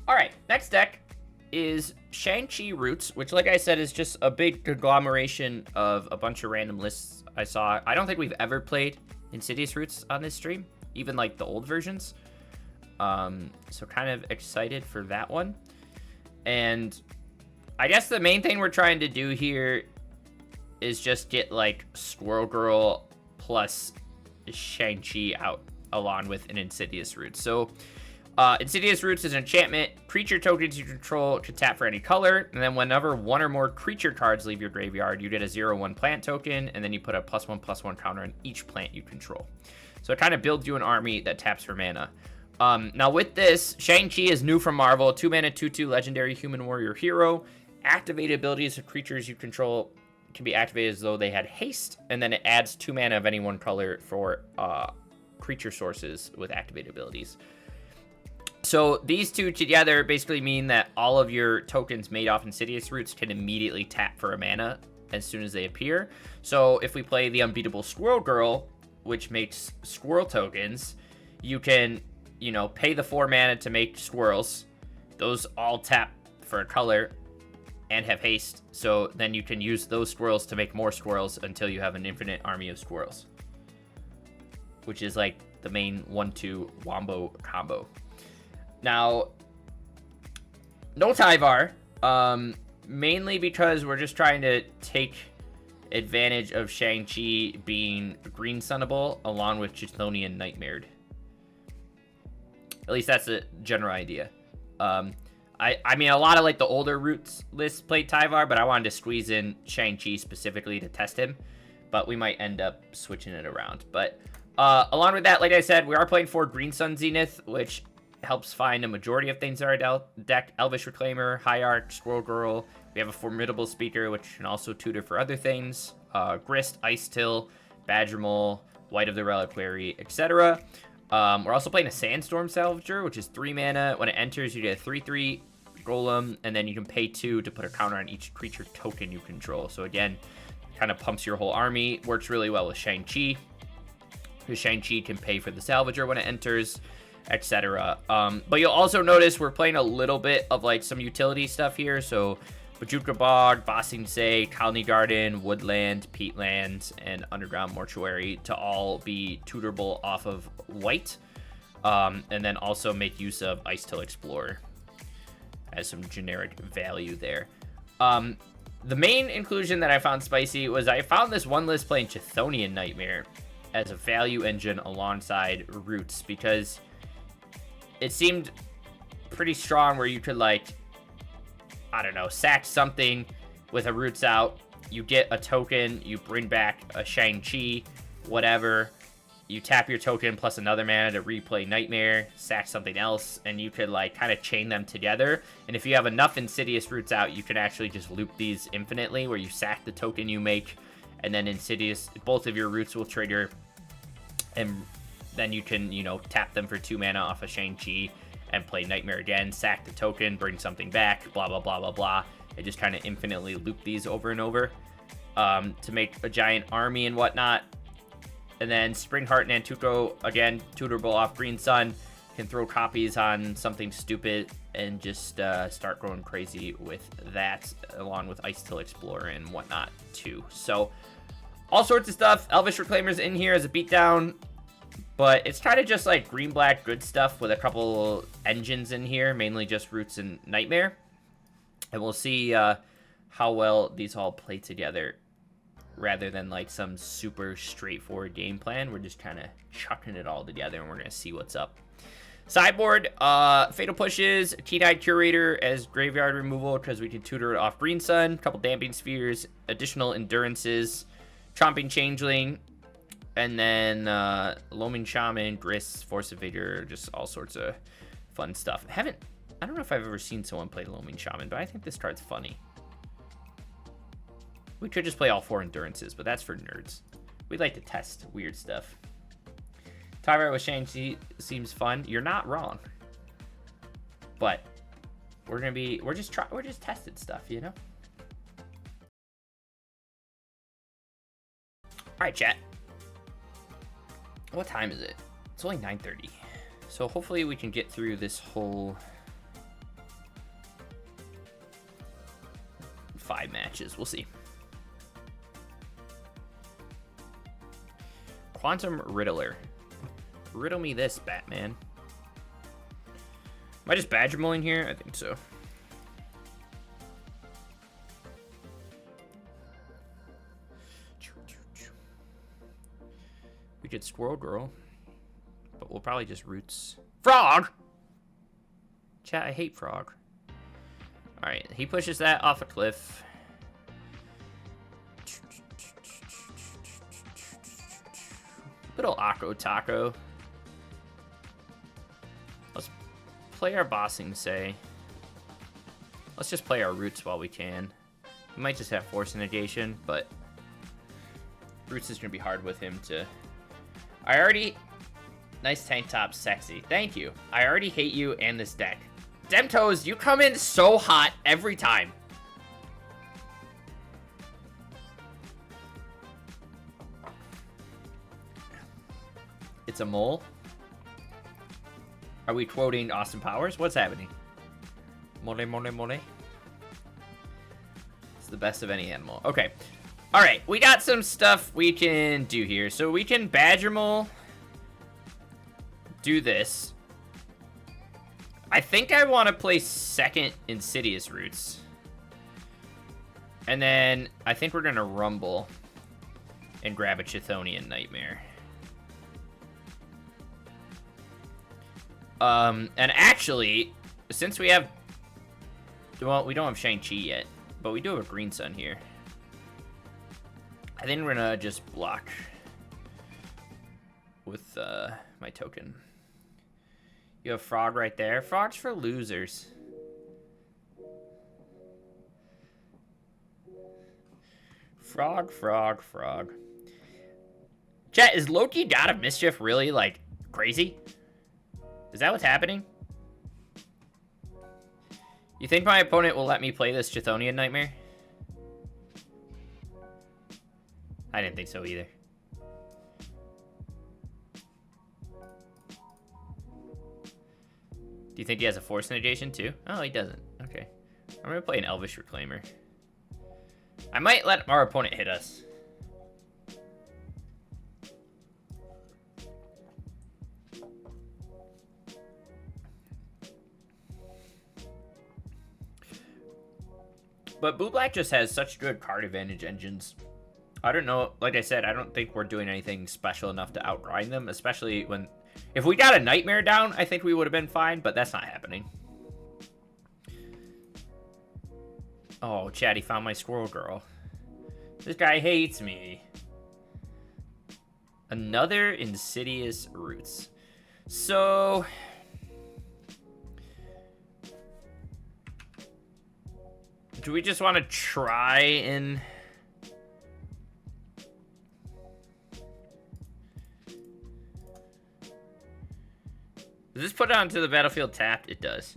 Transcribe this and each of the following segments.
Alright, next deck is Shang-Chi Roots, which, like I said, is just a big conglomeration of a bunch of random lists I saw. I don't think we've ever played Insidious Roots on this stream, even like the old versions. So kind of excited for that one. And I guess the main thing we're trying to do here is just get like Squirrel Girl plus Shang-Chi out along with an Insidious Roots. So Insidious Roots is an enchantment. Creature tokens you control can tap for any color, and then whenever one or more creature cards leave your graveyard, you get a 0/1 plant token, and then you put a +1/+1 counter on each plant you control. So it kind of builds you an army that taps for mana. Now with this, Shang-Chi is new from Marvel. 2 mana, 2/2 legendary human warrior hero. Activated abilities of creatures you control can be activated as though they had haste, and then it adds 2 mana of any one color for creature sources with activated abilities. So these two together basically mean that all of your tokens made off Insidious Roots can immediately tap for a mana as soon as they appear. So if we play the Unbeatable Squirrel Girl, which makes squirrel tokens, you can, you know, pay the 4 mana to make squirrels. Those all tap for a color and have haste. So then you can use those squirrels to make more squirrels until you have an infinite army of squirrels, which is like the main 1-2 wombo combo. Now, no Tyvar, mainly because we're just trying to take advantage of Shang-Chi being green sunnable along with Chthonian Nightmared. At least that's the general idea. I mean, a lot of like the older Roots lists played Tyvar, but I wanted to squeeze in Shang-Chi specifically to test him. But we might end up switching it around. But along with that, like I said, we are playing for Green Sun Zenith, which helps find a majority of things in our deck. Elvish Reclaimer, High Arch, Squirrel Girl. We have a Formidable Speaker, which can also tutor for other things. Grist, Ice Till, Badger Mole, White of the Reliquary, etc. We're also playing a Sandstorm Salvager, which is 3 mana. When it enters, you get a 3/3 Golem, and then you can pay 2 to put a counter on each creature token you control. So again, kind of pumps your whole army. Works really well with Shang-Chi, because Shang-Chi can pay for the Salvager when it enters, etc. But you'll also notice we're playing a little bit of like some utility stuff here. So Bajuka Bog, Bossing Say, Colony Garden, Woodland, Peatland, and Underground Mortuary to all be tutorable off of white. And then also make use of Ice Till Explorer as some generic value there. The main inclusion that I found spicy was I found this one list playing Chthonian Nightmare as a value engine alongside Roots, because it seemed pretty strong where you could, like, I don't know, sack something with a Roots out, you get a token, you bring back a Shang-Chi, whatever, you tap your token plus another mana to replay Nightmare, sack something else, and you could, like, kind of chain them together. And if you have enough Insidious Roots out, you can actually just loop these infinitely, where you sack the token you make, and then Insidious, both of your Roots will trigger, and then you can, you know, tap them for 2 mana off of Shang-Chi and play Nightmare again, sack the token, bring something back, blah, blah, blah, blah, blah. And just kind of infinitely loop these over and over to make a giant army and whatnot. And then Springheart Nantuko, again, tutorable off Green Sun, can throw copies on something stupid and just start going crazy with that, along with Ice Till Explorer and whatnot, too. So, all sorts of stuff. Elvish Reclaimer's in here as a beatdown, but it's kind of just like green-black good stuff with a couple engines in here, mainly just Roots and Nightmare. And we'll see how well these all play together, rather than like some super straightforward game plan. We're just kind of chucking it all together, and we're going to see what's up. Sideboard, Fatal Pushes, Keen-Eyed Curator as graveyard removal, because we can tutor it off Green Sun, a couple Damping Spheres, additional Endurances, Chomping Changeling, and then Loaming Shaman, Grist, Force of Vigor, just all sorts of fun stuff. I don't know if I've ever seen someone play Loaming Shaman, but I think this card's funny. We could just play all 4 Endurances, but that's for nerds. We like to test weird stuff. Tyvar with Shang-Chi seems fun. You're not wrong. But we're just testing stuff, you know? Alright, chat. What time is it? It's only 9:30. So hopefully we can get through this whole 5 matches. We'll see. Quantum Riddler. Riddle me this, Batman. Am I just Badger Mulling here? I think so. We could Squirrel Girl, but we'll probably just Roots. Frog! Chat, I hate Frog. Alright, he pushes that off a cliff. Little Akko Taco. Let's play our Bossing Say. Let's just play our Roots while we can. We might just have Force Negation, but Roots is going to be hard with him to... I already... Nice tank top, sexy. Thank you. I already hate you and this deck. Demtoes, you come in so hot every time. It's a mole. Are we quoting Austin Powers? What's happening? Mole, mole, mole. It's the best of any animal. Okay. All right. We got some stuff we can do here. So we can Badger Mole. Do this. I think I want to play second Insidious Roots. And then I think we're going to Rumble and grab a Chthonian Nightmare. And actually, since we have... Well, we don't have Shang-Chi yet, but we do have a Green Sun here. I think we're going to just block with my token. You have Frog right there. Frog's for losers. Frog, frog, frog. Chat, is Loki God of Mischief really, like, crazy? Is that what's happening? You think my opponent will let me play this Chthonian Nightmare? I didn't think so either. Do you think he has a Force Negation too? Oh, he doesn't. Okay. I'm going to play an Elvish Reclaimer. I might let our opponent hit us. But Blue Black just has such good card advantage engines. I don't know. Like I said, I don't think we're doing anything special enough to outgrind them, especially when... If we got a Nightmare down, I think we would have been fine, but that's not happening. Oh, Chatty found my Squirrel Girl. This guy hates me. Another Insidious Roots. So... Do we just want to try and... Does this put it onto the battlefield tapped? It does.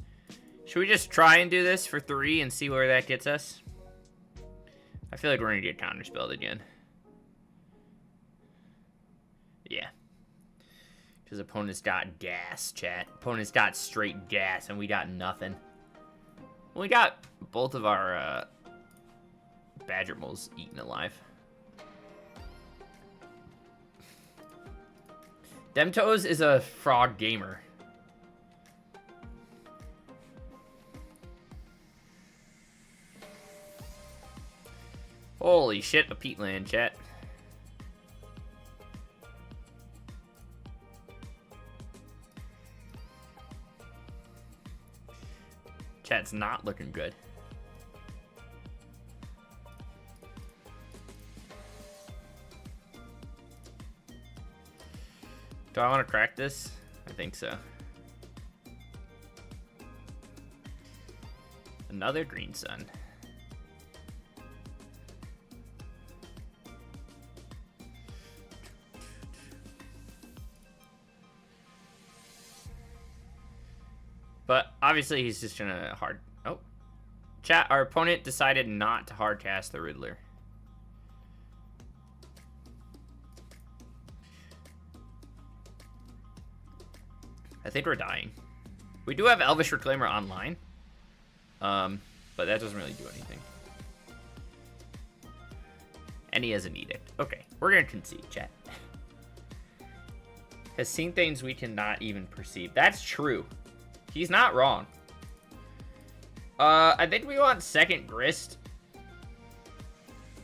Should we just try and do this for 3 and see where that gets us? I feel like we're going to get counterspelled again. Yeah. Because opponent's got gas, chat. Opponent's got straight gas, and we got nothing. Well, we got both of our Badger Moles eaten alive. Demtoes is a frog gamer. Holy shit, a peatland, chat. Chat's not looking good. Do I want to crack this? I think so. Another Green Sun. But obviously he's just gonna hard... Oh. Chat, our opponent decided not to hardcast the Riddler. I think we're dying. We do have Elvish Reclaimer online. But that doesn't really do anything. And he has an edict. Okay, we're gonna concede, chat. Has seen things we cannot even perceive. That's true. He's not wrong. I think we want second grist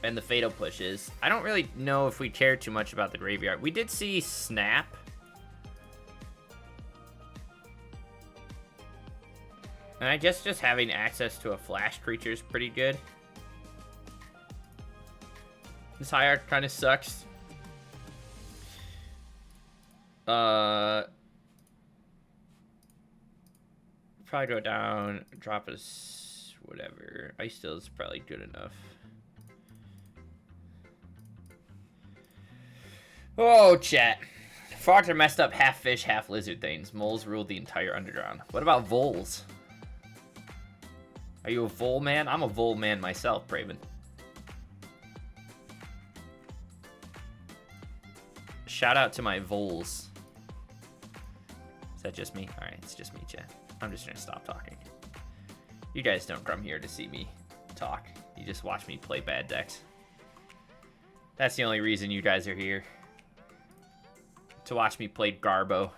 and the fatal pushes. I don't really know if we care too much about the graveyard. We did see snap. And I guess just having access to a flash creature is pretty good. This hierarch kind of sucks. Probably go down, drop us, whatever. Ice Still is probably good enough. Oh, chat. Frogs are messed up half fish, half lizard things. Moles ruled the entire underground. What about voles? Are you a vole man? I'm a vole man myself, Braven. Shout out to my voles. Is that just me? Alright, it's just me, chat. I'm just gonna stop talking. You guys don't come here to see me talk. You just watch me play bad decks. That's the only reason you guys are here. To watch me play Garbo.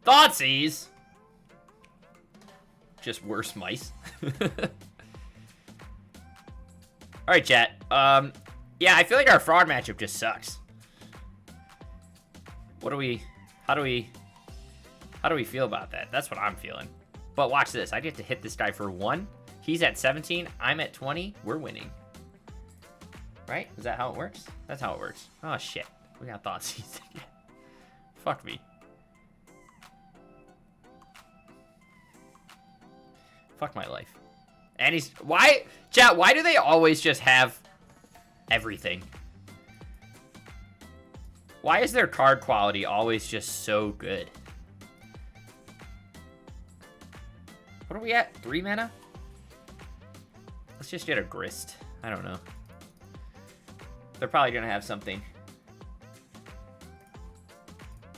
Thoughtseize! Just worse mice. Alright, chat. Yeah, I feel like our frog matchup just sucks. How do we feel about that? That's what I'm feeling. But watch this. I get to hit this guy for 1. He's at 17. I'm at 20. We're winning. Right? Is that how it works? That's how it works. Oh, shit. We got Thoughtseize again. Fuck me. Fuck my life. And he's... Why? Chat, why do they always just have everything? Why is their card quality always just so good? What are we at? 3 mana? Let's just get a grist. I don't know. They're probably gonna have something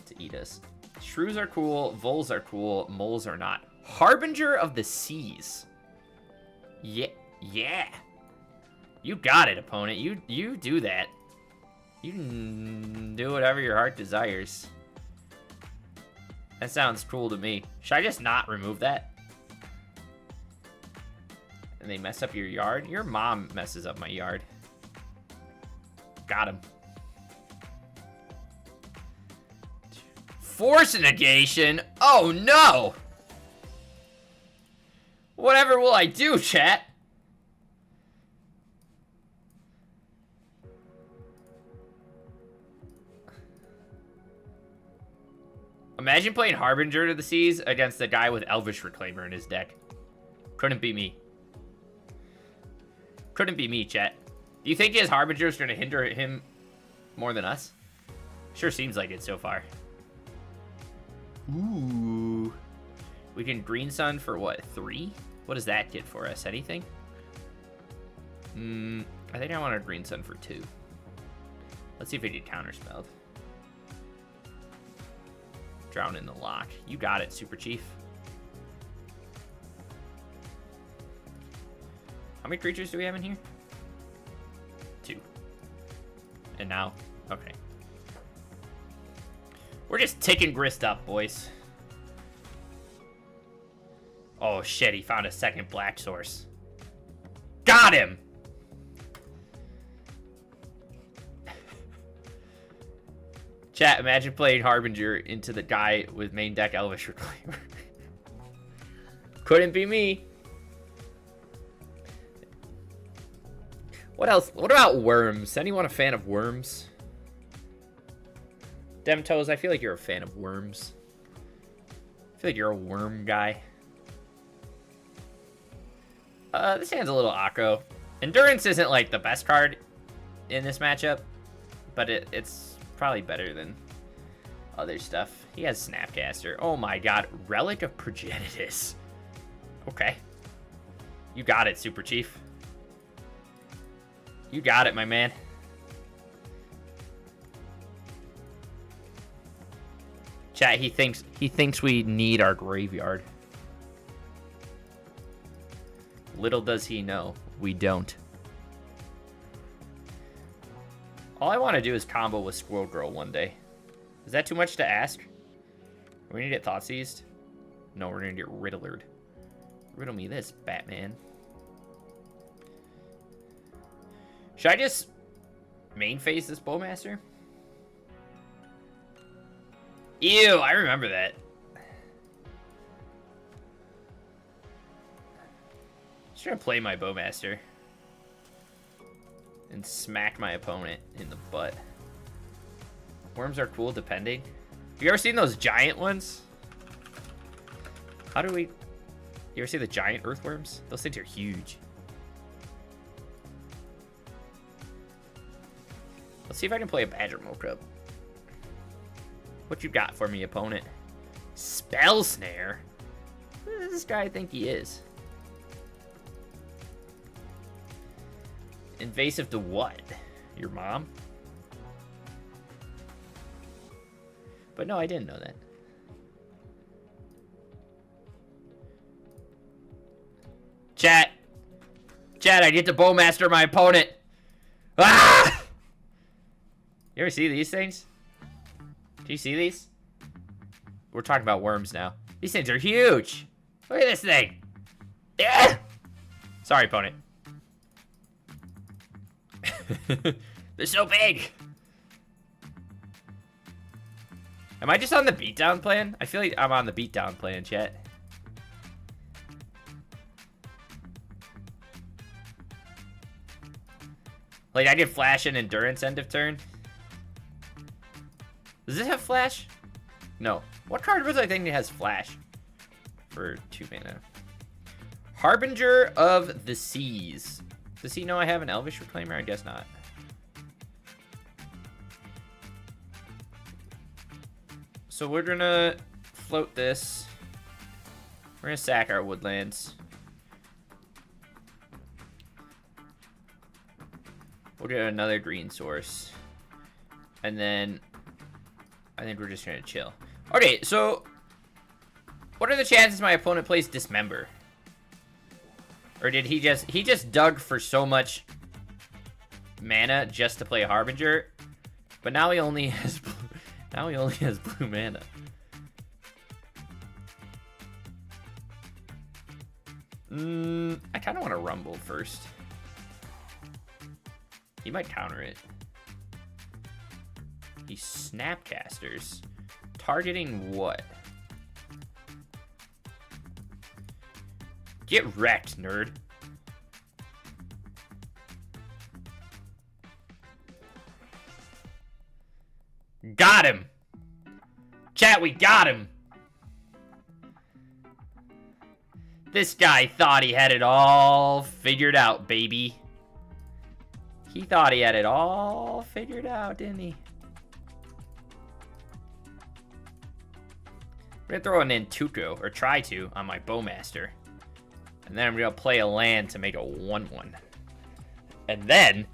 to eat us. Shrews are cool. Voles are cool. Moles are not. Harbinger of the Seas. Yeah. You got it, opponent. You do that. You can do whatever your heart desires. That sounds cool to me. Should I just not remove that? And they mess up your yard? Your mom messes up my yard. Got him. Force negation? Oh no! Whatever will I do, chat? Imagine playing Harbinger to the Seas against the guy with Elvish Reclaimer in his deck. Couldn't be me. Couldn't be me, chat. Do you think his Harbinger is going to hinder him more than us? Sure seems like it so far. Ooh. We can Green Sun for what, 3? What does that get for us? Anything? I think I want a Green Sun for 2. Let's see if it get counterspelled. Drown in the lock. You got it, Super Chief. How many creatures do we have in here? 2. And now, okay. We're just ticking grist up, boys. Oh shit, he found a second black source. Got him! Chat, imagine playing Harbinger into the guy with main deck Elvish Reclaimer. Couldn't be me. What else? What about worms? Anyone a fan of worms? Demtoes, I feel like you're a fan of worms. I feel like you're a worm guy. This hand's a little Akko. Endurance isn't like the best card in this matchup, but it's probably better than other stuff. He has Snapcaster. Oh my god, Relic of Progenitus. Okay. You got it, Super Chief. You got it, my man. Chat, he thinks we need our graveyard. Little does he know, we don't. All I want to do is combo with Squirrel Girl one day. Is that too much to ask? Are we gonna get Thought Seized? No, we're gonna get Riddlered. Riddle me this, Batman. Should I just main phase this Bowmaster? Ew, I remember that. Just gonna play my Bowmaster and smack my opponent in the butt. Worms are cool depending. Have you ever seen those giant ones? How do we... You ever see the giant earthworms? Those things are huge. Let's see if I can play a Badger Mockup. What you got for me, opponent? Spell Snare? Who does this guy think he is? Invasive to what? Your mom? But no, I didn't know that. Chat! Chat, I get to Bowmaster my opponent! Ah! You ever see these things? Do you see these? We're talking about worms now. These things are huge! Look at this thing! Yeah! Sorry, opponent. They're so big! Am I just on the beatdown plan? I feel like I'm on the beatdown plan, chat. Like, I get Flash and Endurance end of turn. Does this have Flash? No. What card was I thinking has Flash? For 2 mana. Harbinger of the Seas. Does he know I have an Elvish Reclaimer? I guess not. So we're gonna float this. We're gonna sack our woodlands. We'll get another green source. And then I think we're just gonna chill. Okay, so what are the chances my opponent plays Dismember? Or did he just dug for so much mana just to play Harbinger? But now he only has blue mana. I kind of want to Rumble first. He might counter it. He's Snapcasters. Targeting what? Get wrecked, nerd. Got him! Chat, we got him! This guy thought he had it all figured out, baby. He thought he had it all figured out, didn't he? We're gonna throw an Nantuko, or try to, on my Bowmaster. And then I'm gonna play a land to make a 1/1. And then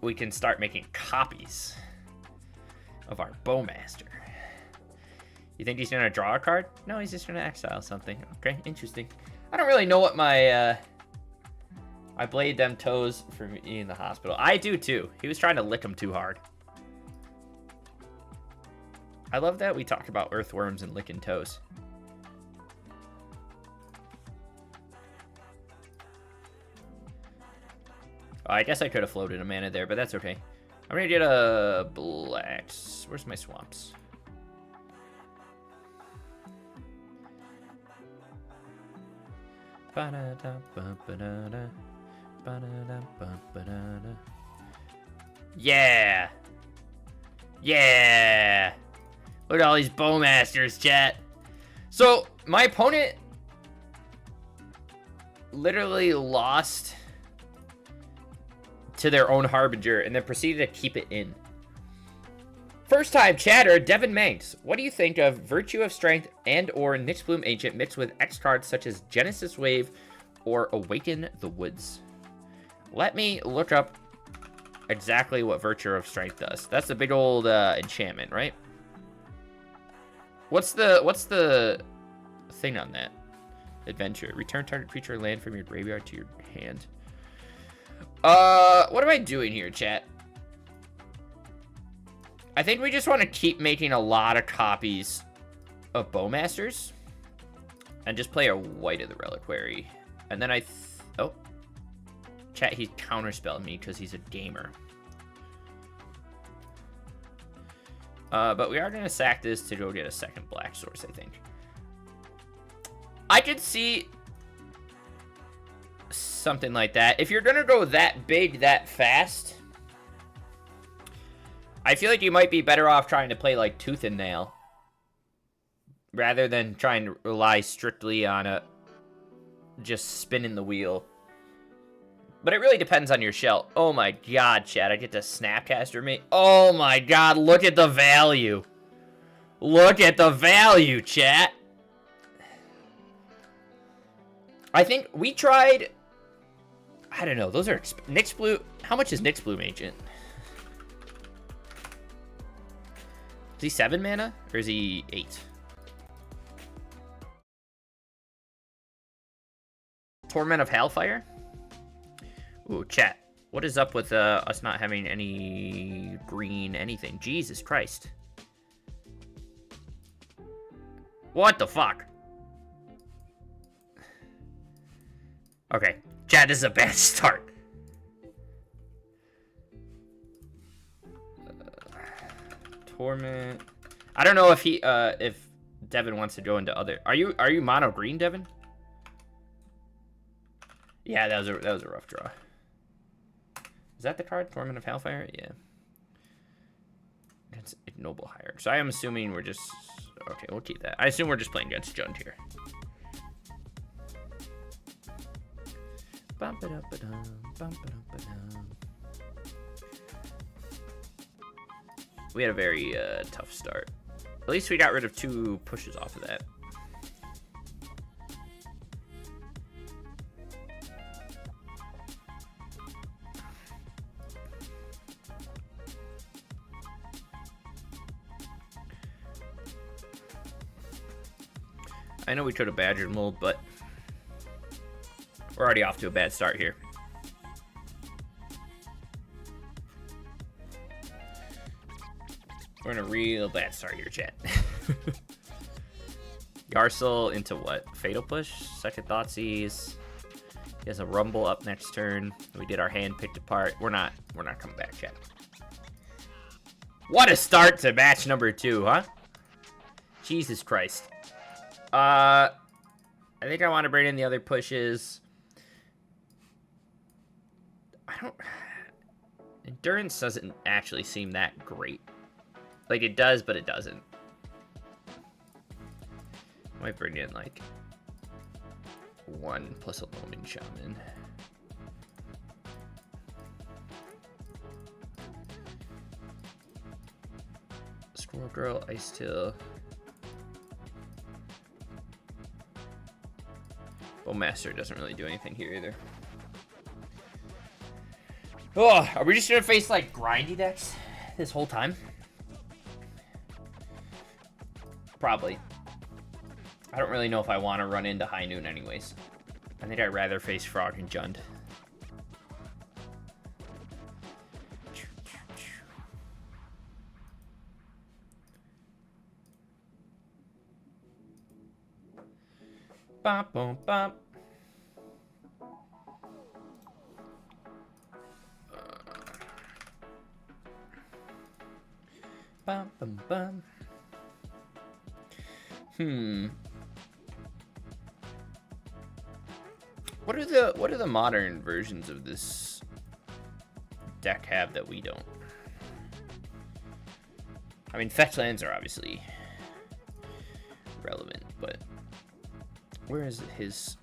we can start making copies of our Bowmaster. You think he's gonna draw a card? No, he's just gonna exile something. Okay, interesting. I don't really know what my I blade them toes for me in the hospital. I do too. He was trying to lick them too hard. I love that we talk about earthworms and licking toes. Oh, I guess I could have floated a mana there, but that's okay. I'm gonna get a black. Where's my swamps? Yeah! Yeah! Look at all these Bowmasters, chat. So, my opponent literally lost to their own Harbinger and then proceeded to keep it in. First time chatter, Devin Manx. What do you think of Virtue of Strength and or Nyxbloom Ancient mixed with X cards such as Genesis Wave or Awaken the Woods? Let me look up exactly what Virtue of Strength does. That's the big old enchantment, right? What's the thing on that? Adventure. Return target creature or land from your graveyard to your hand. What am I doing here, chat? I think we just want to keep making a lot of copies of Bowmasters. And just play a white of the Reliquary. And then oh. Chat, he's counterspelled me because he's a gamer. But we are going to sack this to go get a second black source, I think. I could see something like that. If you're going to go that big, that fast, I feel like you might be better off trying to play like Tooth and Nail, rather than trying to rely strictly on just spinning the wheel. But it really depends on your shell. Oh my god, Chad, I get to Snapcaster me. Oh my god, look at the value. Look at the value, chat. I think we tried... I don't know, those are... Nyx Blue... How much is Nyx Bloom Ancient? Is he 7 mana? Or is he 8? Torment of Hellfire? Ooh, chat. What is up with us not having any green anything? Jesus Christ. What the fuck? Okay. Chat, this is a bad start. Torment. I don't know if if Devin wants to go into other... Are you mono green, Devin? Yeah, that was a rough draw. Is that the card? Torment of Hellfire? Yeah. It's Ignoble Hierarch. So I am assuming we're just... Okay, we'll keep that. I assume we're just playing against Jund here. Bump it up a dum, bump it up a dum. We had a very tough start. At least we got rid of 2 pushes off of that. I know we could have badgered mold, but we're already off to a bad start here. We're in a real bad start here, chat. Garcel into what? Fatal Push? Second Thoughtseize. He has a Rumble up next turn. We did our hand picked apart. We're not coming back, chat. What a start to match number 2, huh? Jesus Christ. I think I want to bring in the other pushes. Endurance doesn't actually seem that great. Like, it does, but it doesn't. Might bring in, like, 1 plus a Loaming Shaman. Squirrel Girl, Ice Till. Bowmaster doesn't really do anything here either. Oh, are we just gonna face like grindy decks this whole time? Probably. I don't really know if I want to run into High Noon anyways. I think I'd rather face Frog and Jund. Bop, bop, bop. Bum, bum, bum. What are the modern versions of this deck have that we don't? I mean, fetch lands are obviously relevant, but where is his?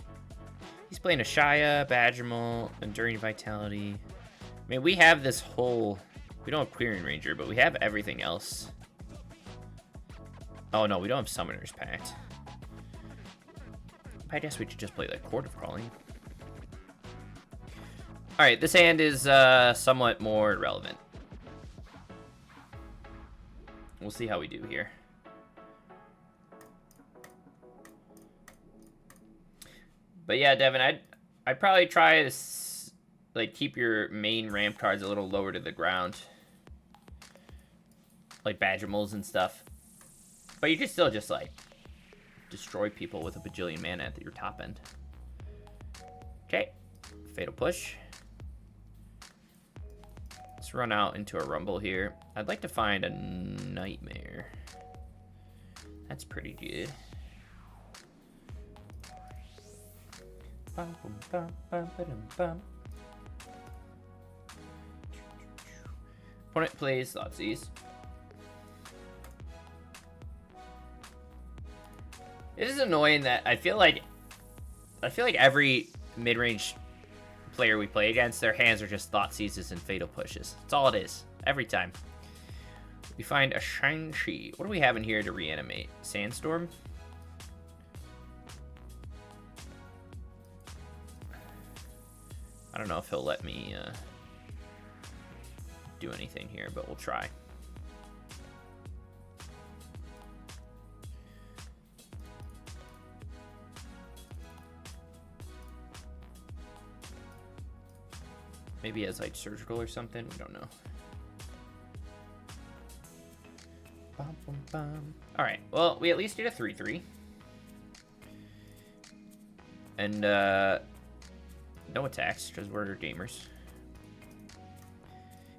He's playing Ashaya, Badgermal, Enduring Vitality. I mean, we have this whole... We don't have Clearing Ranger, but we have everything else. Oh, no, we don't have Summoner's Pact. I guess we should just play, like, Court of Calling. Alright, this hand is somewhat more relevant. We'll see how we do here. But yeah, Devin, I'd probably try to, like, keep your main ramp cards a little lower to the ground. like Badgermoles and stuff. But you can still just like destroy people with a bajillion mana at your top end. Okay, Fatal Push. Let's run out into a Rumble here. I'd like to find a Nightmare. That's pretty good. Opponent plays Thoughtseize. It is annoying that I feel like every mid-range player we play against, their hands are just Thoughtseizes and Fatal Pushes. That's all it is. Every time. We find a Shang-Chi. What do we have in here to reanimate? Sandstorm? I don't know if he'll let me do anything here, but we'll try. Maybe he has like surgical or something. We don't know. Bum, bum, bum. All right. Well, we at least did a 3/3. And no attacks because we're gamers.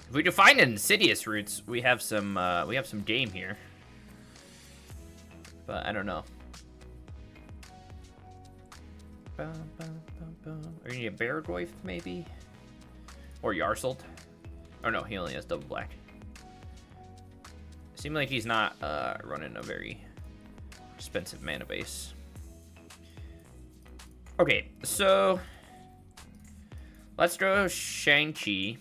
If we can find Insidious roots, we have some game here. But I don't know. Bum, bum, bum, bum. Are you need a Baragorth maybe? Or Yarselt. Oh no, he only has double black. Seems like he's not running a very expensive mana base. Okay, so let's go Shang-Chi.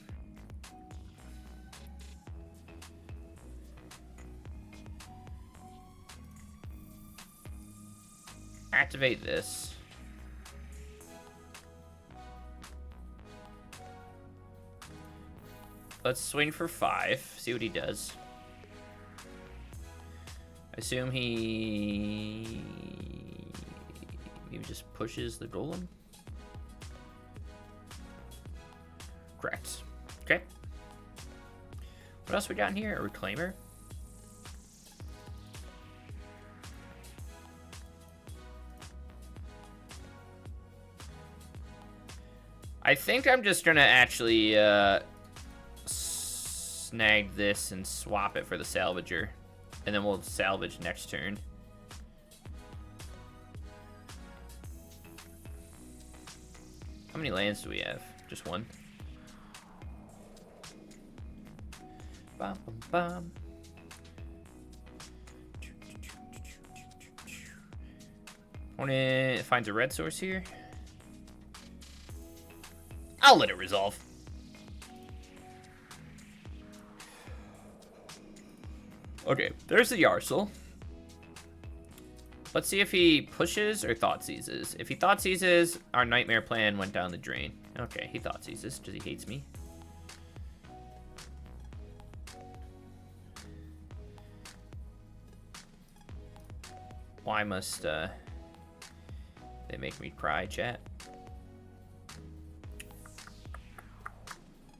Activate this. Let's swing for 5. See what he does. Assume he maybe just pushes the golem. Correct. Okay. What else we got in here? A Reclaimer. I think I'm just gonna actually snag this and swap it for the Salvager. And then we'll salvage next turn. How many lands do we have? Just one? Bum, bum, bum. Opponent finds a red source here. I'll let it resolve. Okay, there's the Yarsel. Let's see if he pushes or Thoughtseizes. If he Thoughtseizes, our Nightmare plan went down the drain. Okay, he Thoughtseizes because he hates me. Why must they make me cry, chat?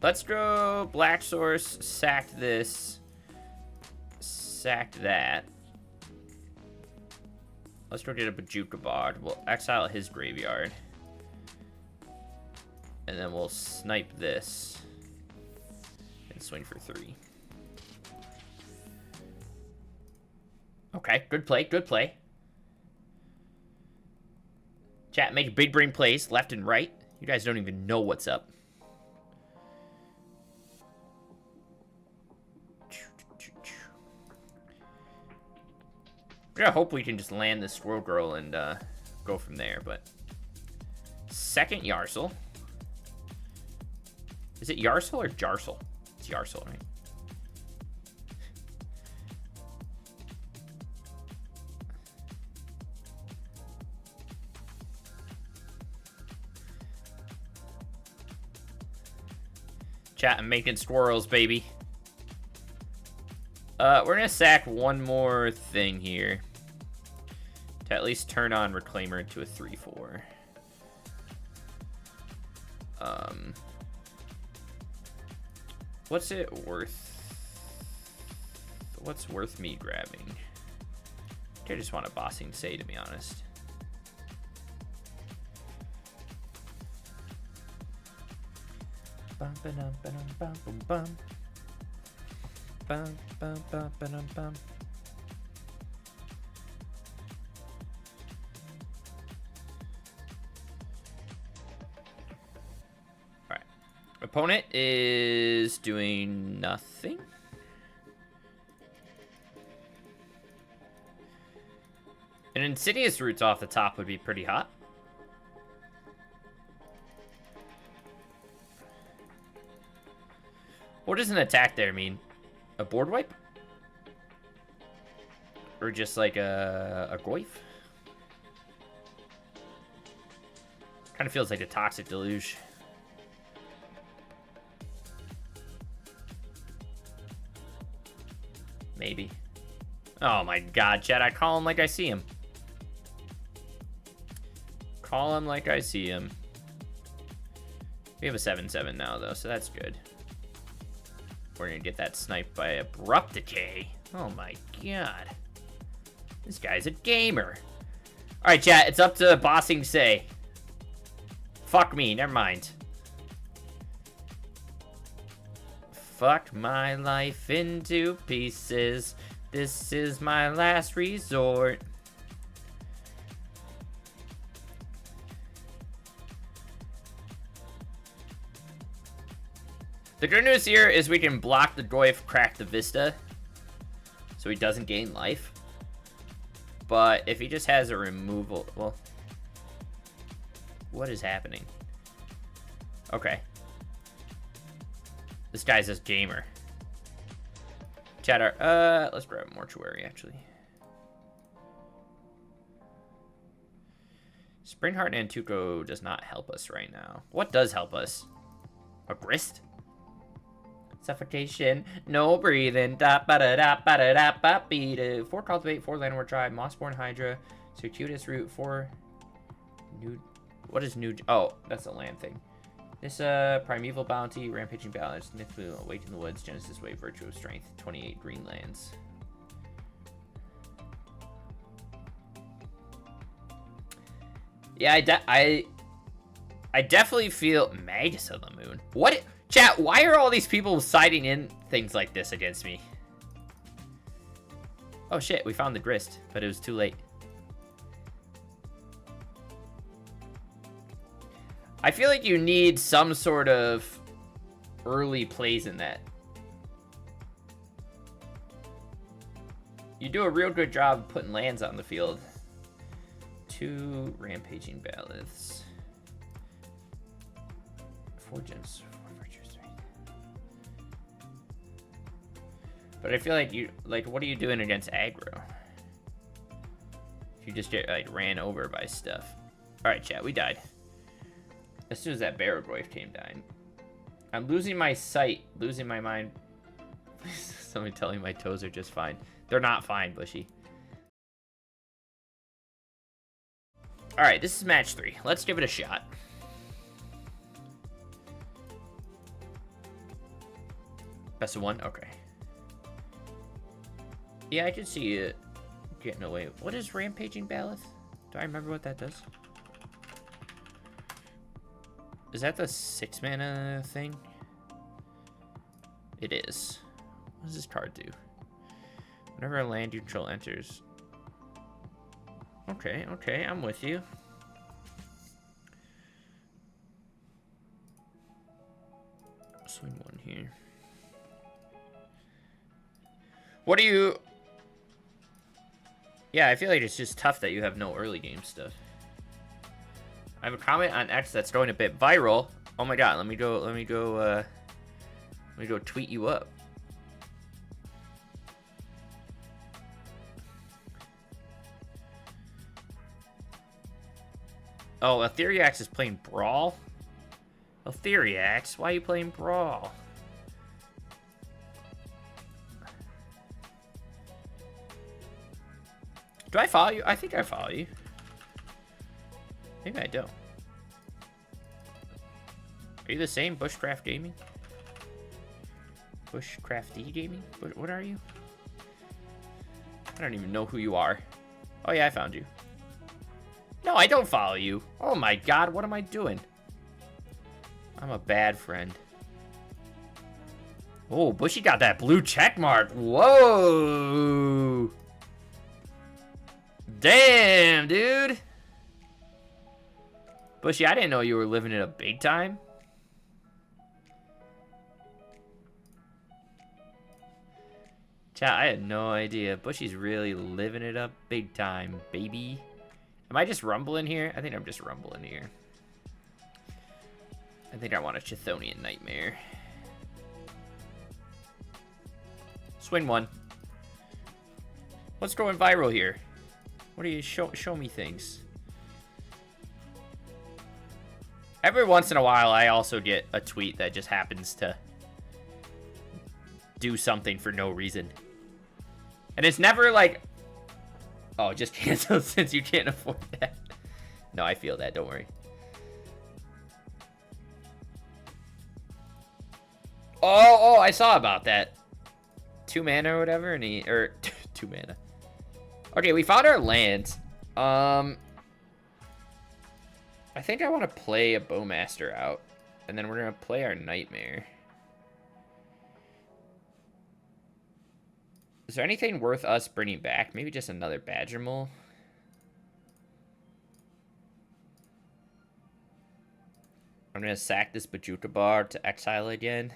Let's go Black Source, sacked this, sacked that. Let's go get a Bajuka Bard. We'll exile his graveyard. And then we'll snipe this. And swing for 3. Okay, good play, good play. Chat, make big brain plays left and right. You guys don't even know what's up. I hope we can just land this Squirrel Girl and go from there, but... Second Yarsel. Is it Yarsel or Jarsel? It's Yarsel, right? Chat, I'm making squirrels, baby. We're gonna sack one more thing here. To at least turn on Reclaimer into a 3/4. What's it worth? what's worth me grabbing? I just want a bossing say, to be honest. Bum ba dum ba dum bum bum bum. Bum bum bum ba dum bum. Alright. Opponent is doing nothing. An Insidious roots off the top would be pretty hot. What does an attack there mean? A board wipe? Or just like a goif? Kind of feels like a toxic deluge. Maybe. Oh my god, chat, I call him like I see him. Call him like I see him. We have a 7/7 now, though, so that's good. We're gonna get that sniped by Abrupt Decay. Oh my god. This guy's a gamer. Alright, chat, it's up to Bossing Say. Fuck me, never mind. Fuck my life into pieces. This is my last resort. The good news here is we can block the Goyf, crack the Vista, so he doesn't gain life. But if he just has a removal, well, what is happening? Okay. This guy's a gamer. Chatter, let's grab a Mortuary, actually. Springheart and Tuco does not help us right now. What does help us? A grist? Suffocation, no breathing. Da ba da da ba da da ba be da. 4 cultivate, 4 landward tribe, mossborn hydra, circuitous root, 4 new. What is new? Oh, that's a land thing. This primeval bounty, rampaging balance, Nithbu, awake in the woods, Genesis wave, virtue of strength, 28 green lands. Yeah, I definitely feel Magus of the Moon. What? Chat, why are all these people citing in things like this against me? Oh shit, we found the grist, but it was too late. I feel like you need some sort of early plays in that. You do a real good job of putting lands on the field. 2 rampaging ballads. 4 gems. But I feel like you, like, what are you doing against aggro? If you just get, like, ran over by stuff. Alright, chat, we died. As soon as that Barragoyf came down. I'm losing my sight, losing my mind. Somebody telling me my toes are just fine. They're not fine, Bushy. Alright, this is match 3. Let's give it a shot. Best of 1? Okay. Yeah, I can see it getting away. What is Rampaging Baloth? Do I remember what that does? Is that the 6 mana thing? It is. What does this card do? Whenever a land you control enters. Okay, okay, I'm with you. Swing 1 here. What do you... Yeah, I feel like it's just tough that you have no early game stuff. I have a comment on X that's going a bit viral. Oh my god, let me go tweet you up. Oh, Ethereax is playing Brawl? Ethereax, why are you playing Brawl? Do I follow you? I think I follow you. Maybe I don't. Are you the same? Bushcraft Gaming? Bushcrafty Gaming? What are you? I don't even know who you are. Oh yeah, I found you. No, I don't follow you. Oh my god, what am I doing? I'm a bad friend. Oh, Bushy got that blue check mark. Whoa. Damn, dude. Bushy, I didn't know you were living it up big time. Chat, I had no idea. Bushy's really living it up big time, baby. Am I just rumbling here? I think I'm just rumbling here. I think I want a Chthonian Nightmare. Swing one. What's going viral here? What do you show me things? Every once in a while, I also get a tweet that just happens to do something for no reason. And it's never like, oh, just cancel since you can't afford that. No, I feel that. Don't worry. Oh, I saw about that. 2 mana or whatever, and he, or 2 mana. Okay, we found our land. I think I want to play a Bowmaster out, and then we're gonna play our Nightmare. Is there anything worth us bringing back? Maybe just another Badger Mole. I'm gonna sack this Bajuka Bar to exile again.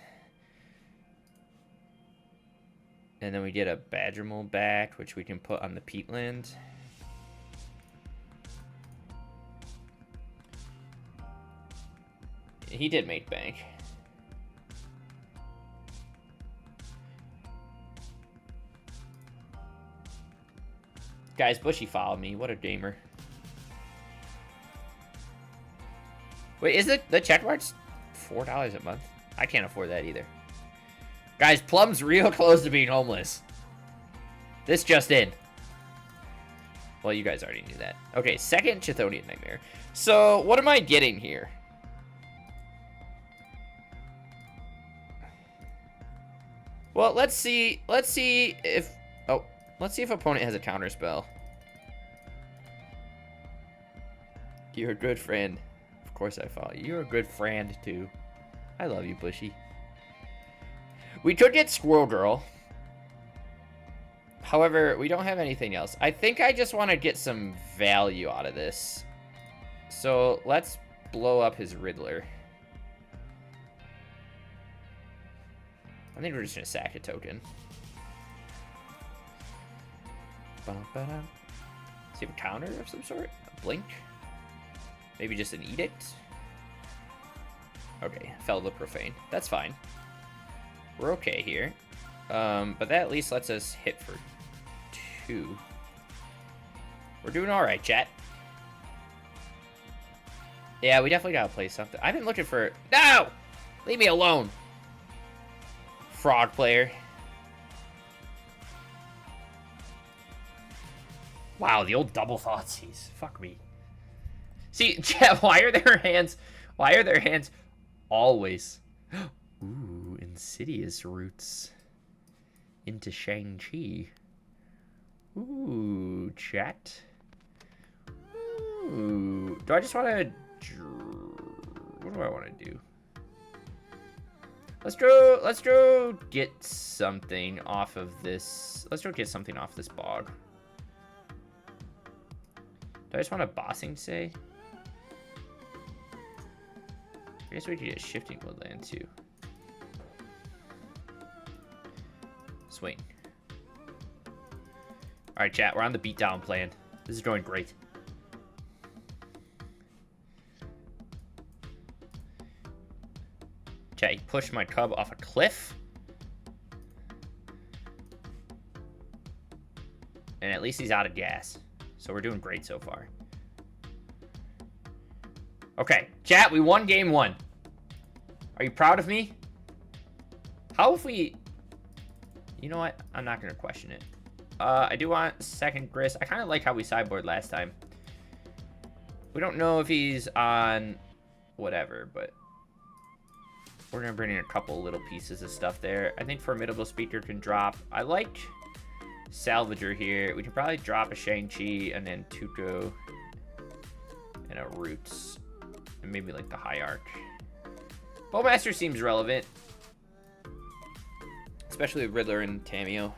And then we get a Badger Mole back, which we can put on the peatland. He did make bank. Guys, Bushy followed me. What a gamer. Wait, is it the check mark's $4 a month? I can't afford that either. Guys, Plum's real close to being homeless. This just in. Well, you guys already knew that. Okay, second Chthonian Nightmare. So, what am I getting here? Well, let's see if... Oh, let's see if opponent has a counter spell. You're a good friend. Of course I follow you. You're a good friend, too. I love you, Bushy. We could get Squirrel Girl. However, we don't have anything else. I think I just want to get some value out of this. So, let's blow up his Riddler. I think we're just going to sack a token. Does he have a counter of some sort? A blink? Maybe just an edict? Okay, fell the profane. That's fine. We're okay here. But that at least lets us hit for 2. We're doing alright, chat. Yeah, we definitely gotta play something. I've been looking for... No! Leave me alone! Fraud player. Wow, the old double thoughtseize. Fuck me. See, chat, why are their hands always... Ooh, Insidious roots into Shang-Chi. Ooh, chat. Ooh. Do I just want to... What do I want to do? Let's go get something off of this. Let's go get something off this bog. Do I just want a Bossing Say? I guess we could get Shifting Woodland too. Swing. Alright, chat, we're on the beatdown plan. This is going great. Chat, he pushed my cub off a cliff. And at least he's out of gas. So we're doing great so far. Okay, chat, we won game 1. Are you proud of me? How if we... You know what? I'm not going to question it. I do want second Grist. I kind of like how we sideboard last time. We don't know if he's on whatever, but... We're going to bring in a couple little pieces of stuff there. I think Formidable Speaker can drop. I like Salvager here. We can probably drop a Shang-Chi and then Tuco and a Roots. And maybe like the High Arc. Bowmaster seems relevant. Especially with Riddler and Tameo.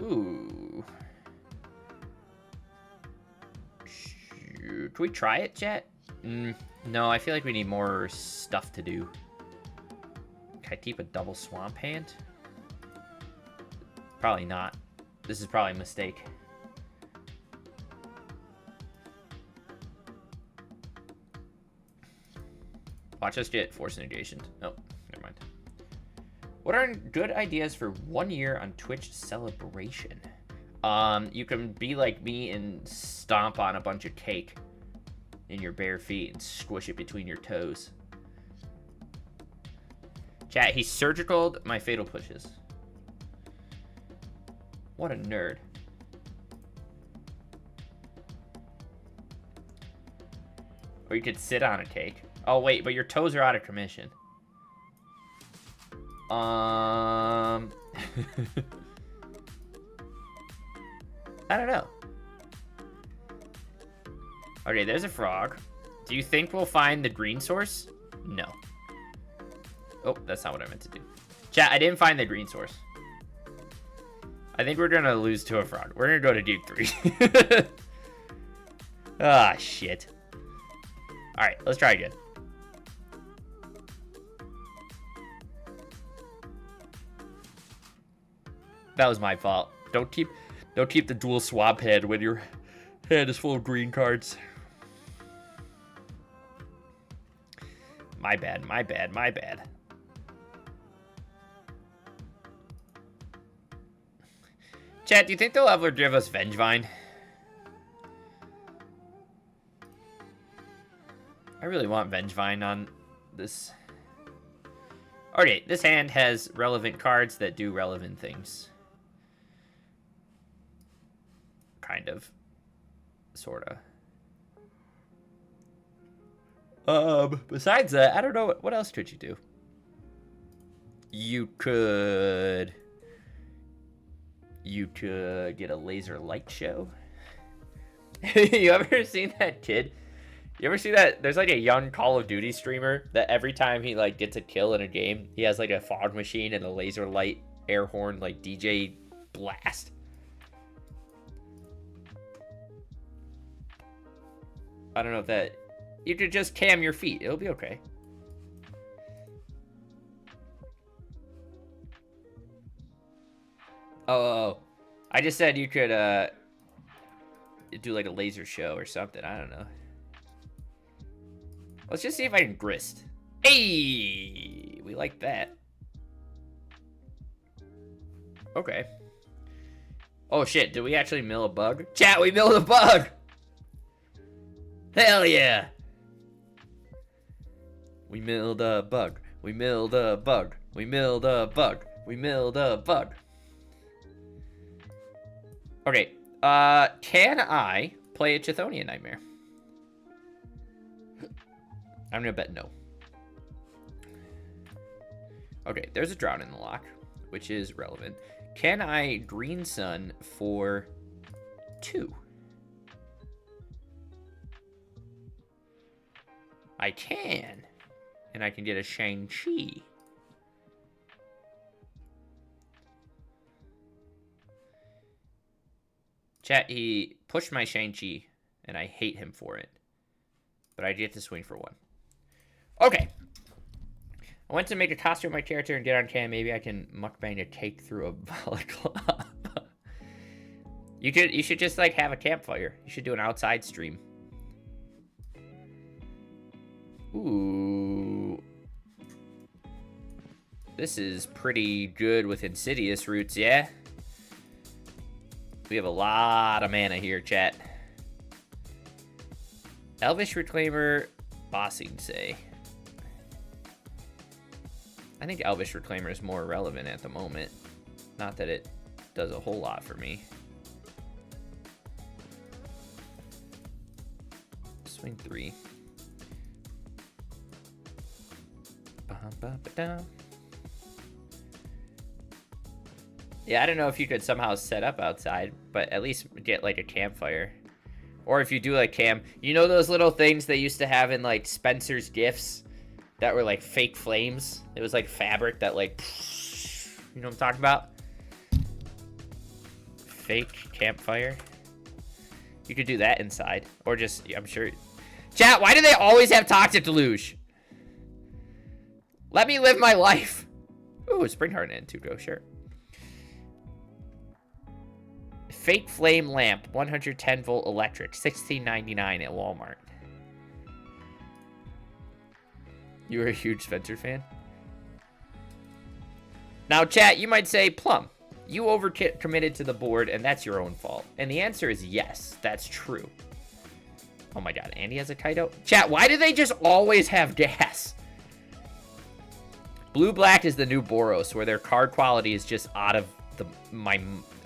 Ooh. Should we try it, chat? No, I feel like we need more stuff to do. Can I keep a double Swamp Hand? Probably not. This is probably a mistake. Watch us get Force Negation. Oh, never mind. What are good ideas for 1 year on Twitch celebration? You can be like me and stomp on a bunch of cake in your bare feet and squish it between your toes. Chat, he surgicaled my fatal pushes. What a nerd. Or you could sit on a cake. Oh, wait, but your toes are out of commission. I don't know. Okay, there's a frog. Do you think we'll find the green source? No. Oh, that's not what I meant to do. Chat, I didn't find the green source. I think we're gonna lose to a frog. We're gonna go to Duke 3. Ah, shit. Alright, let's try again. That was my fault. Don't keep the dual swap head when your hand is full of green cards. My bad, my bad, my bad. Chat, do you think they'll ever give us Vengevine? I really want Vengevine on this. Okay, this hand has relevant cards that do relevant things. Kind of. Sorta. Besides that, I don't know, what else could you do? You could get a laser light show. You ever seen that kid? You ever see that? There's like a young Call of Duty streamer that every time he like gets a kill in a game, he has like a fog machine and a laser light air horn like DJ blast. I don't know if that... You could just cam your feet. It'll be okay. Oh. I just said you could, do like a laser show or something. I don't know. Let's just see if I can grist. Hey! We like that. Okay. Oh, shit. Did we actually mill a bug? Chat, we milled a bug! Hell yeah! We milled a bug. We milled a bug. We milled a bug. We milled a bug. Okay, can I play a Chthonian Nightmare? I'm gonna bet no. Okay, there's a Drown in the lock, which is relevant. Can I Green Sun for 2? I can. And I can get a Shang-Chi. Chat, he pushed my Shang-Chi, and I hate him for it. But I get to swing for 1. Okay. I went to make a costume of my character and get on cam. Maybe I can mukbang a cake through a balaclava. You should just like have a campfire. You should do an outside stream. Ooh. This is pretty good with Insidious roots, yeah? We have a lot of mana here, chat. Elvish Reclaimer Bossing say. I think Elvish Reclaimer is more relevant at the moment. Not that it does a whole lot for me. Swing 3. Yeah, I don't know if you could somehow set up outside, but at least get like a campfire. Or if you do like you know those little things they used to have in like Spencer's Gifts that were like fake flames? It was like fabric that like, you know what I'm talking about? Fake campfire. You could do that inside, or just, I'm sure. Chat, why do they always have Toxic Deluge? Let me live my life. Ooh, Spring Heart and 2-go, sure. Fake Flame Lamp, 110 volt electric, $16.99 at Walmart. You were a huge Spencer fan? Now, chat, you might say, Plum, you overcommitted to the board, and that's your own fault. And the answer is yes, that's true. Oh my god, Andy has a Kaido? Chat, why do they just always have gas? Blue-black is the new Boros, where their card quality is just out of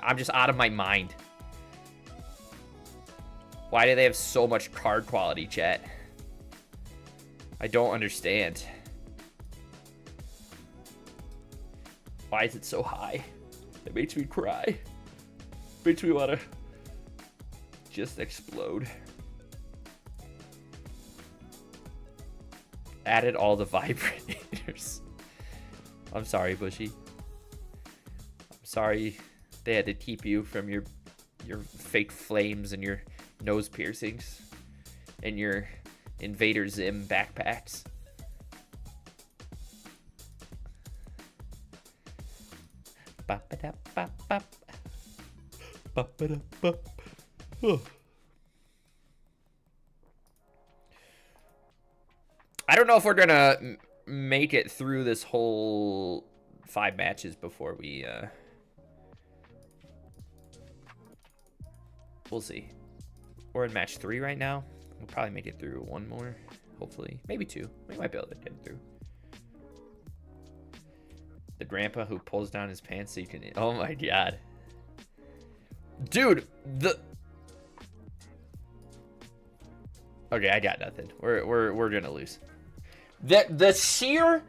I'm just out of my mind. Why do they have so much card quality, chat? I don't understand. Why is it so high? It makes me cry. Makes me want to just explode. Added all the vibrators. I'm sorry, Bushy. I'm sorry they had to keep you from your fake flames and your nose piercings and your Invader Zim backpacks. I don't know if we're gonna make it through this whole 5 matches before we we'll see. We're in match 3 right now. We'll probably make it through 1 more, hopefully, maybe 2. We might be able to get through. The grandpa who pulls down his pants so you can, oh my god, dude, okay, I got nothing. We're gonna lose. The sheer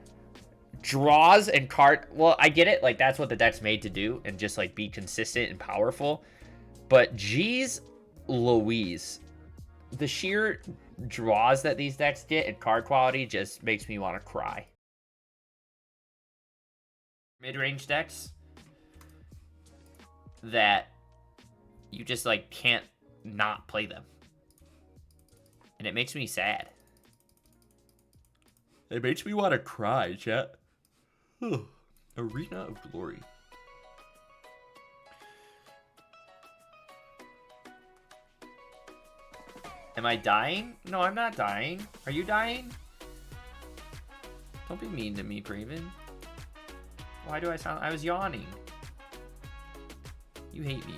draws and card, well, I get it, like that's what the deck's made to do and just like be consistent and powerful, but geez Louise, the sheer draws that these decks get and card quality just makes me want to cry. Mid-range decks that you just like can't not play them, and it makes me sad. It makes me want to cry, chat. Arena of Glory. Am I dying? No, I'm not dying. Are you dying? Don't be mean to me, Craven. Why do I sound... I was yawning. You hate me.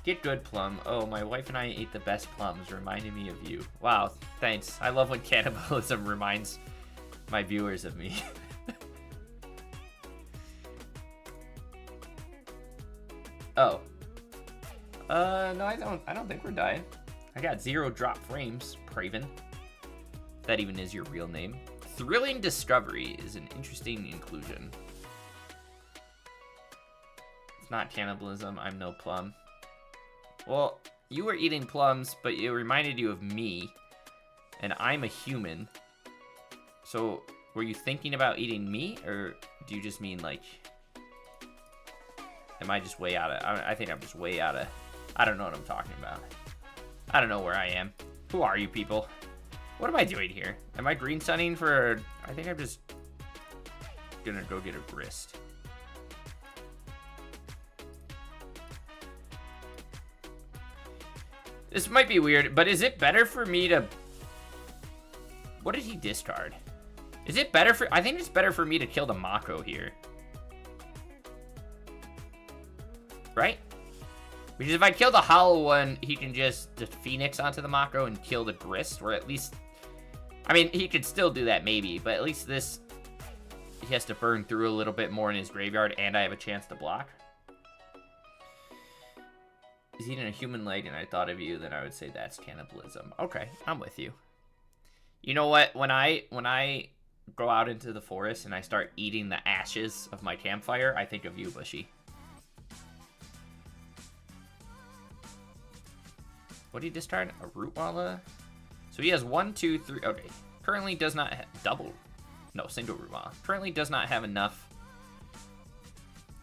Get good, Plum. Oh, my wife and I ate the best plums, reminding me of you. Wow, thanks. I love when cannibalism reminds my viewers of me. Oh. No, I don't think we're dying. I got 0 drop frames, Praven. If that even is your real name. Thrilling Discovery is an interesting inclusion. It's not cannibalism. I'm no Plum. Well, you were eating plums, but it reminded you of me, and I'm a human. So, were you thinking about eating me, or do you just mean, like, am I just way out of, I think I'm just way out of, I don't know what I'm talking about. I don't know where I am. Who are you people? What am I doing here? Am I green sunning for, I think I'm just gonna go get a grist. This might be weird, but is it better for me to... What did he discard? Is it better for... I think it's better for me to kill the Mako here. Right? Because if I kill the hollow one, he can just Phoenix onto the Mako and kill the Grist, or at least... I mean, he could still do that maybe, but at least this... He has to burn through a little bit more in his graveyard, and I have a chance to block. He's eating a human leg, and I thought of you, then I would say that's cannibalism. Okay, I'm with you. You know what? When I go out into the forest and I start eating the ashes of my campfire, I think of you, Bushy. What did he discard? A Rootwalla? So he has 1, 2, 3. Okay. Currently does not have double. No, single Rootwalla. Currently does not have enough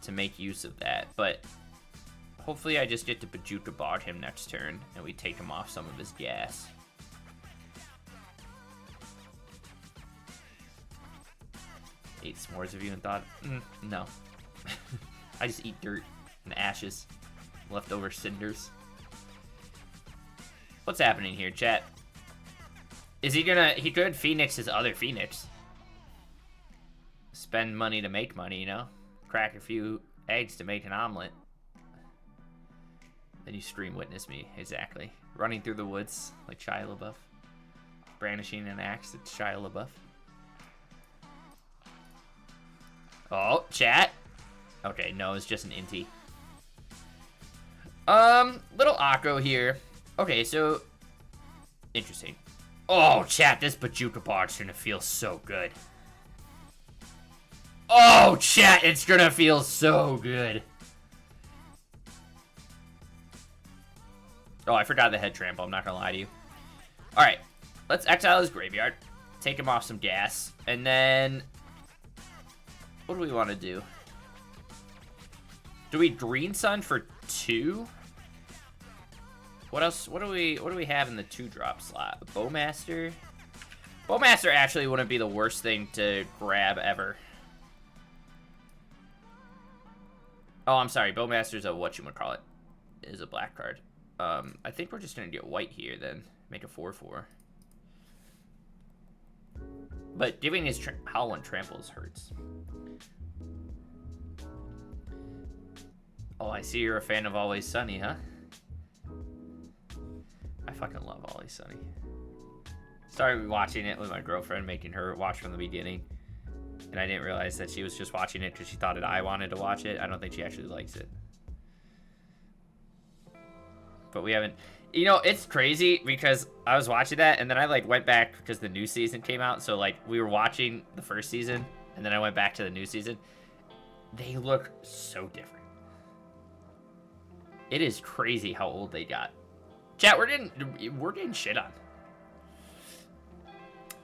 to make use of that. But hopefully I just get to Bajuka Bog him next turn and we take him off some of his gas. Ate s'mores of you and thought, no. I just eat dirt and ashes. Leftover cinders. What's happening here, chat? Is he gonna... He could Phoenix his other Phoenix. Spend money to make money, you know? Crack a few eggs to make an omelet. Then you stream witness me, exactly. Running through the woods like Shia LaBeouf. Brandishing an axe at Shia LaBeouf. Oh, chat. Okay, no, it's just an intie. Little Akko here. Okay, so... Interesting. Oh, chat, this Bajuka Bog's gonna feel so good. Oh, chat, it's gonna feel so good. Oh, I forgot the head trample, I'm not gonna lie to you. Alright, let's exile his graveyard. Take him off some gas. And then... What do we want to do? Do we Green Sun for 2? What else? What do we have in the 2-drop slot? Bowmaster? Bowmaster actually wouldn't be the worst thing to grab ever. Oh, I'm sorry. Bowmaster's a whatchamacallit. Is a black card. I think we're just gonna get white here then. Make a 4/4. But giving his Hollow One tramples hurts. Oh, I see you're a fan of Always Sunny, huh? I fucking love Always Sunny. Started watching it with my girlfriend, making her watch from the beginning. And I didn't realize that she was just watching it because she thought that I wanted to watch it. I don't think she actually likes it. But we haven't... You know, it's crazy because I was watching that and then I like went back because the new season came out. So like we were watching the first season and then I went back to the new season. They look so different. It is crazy how old they got. Chat, we're getting shit on.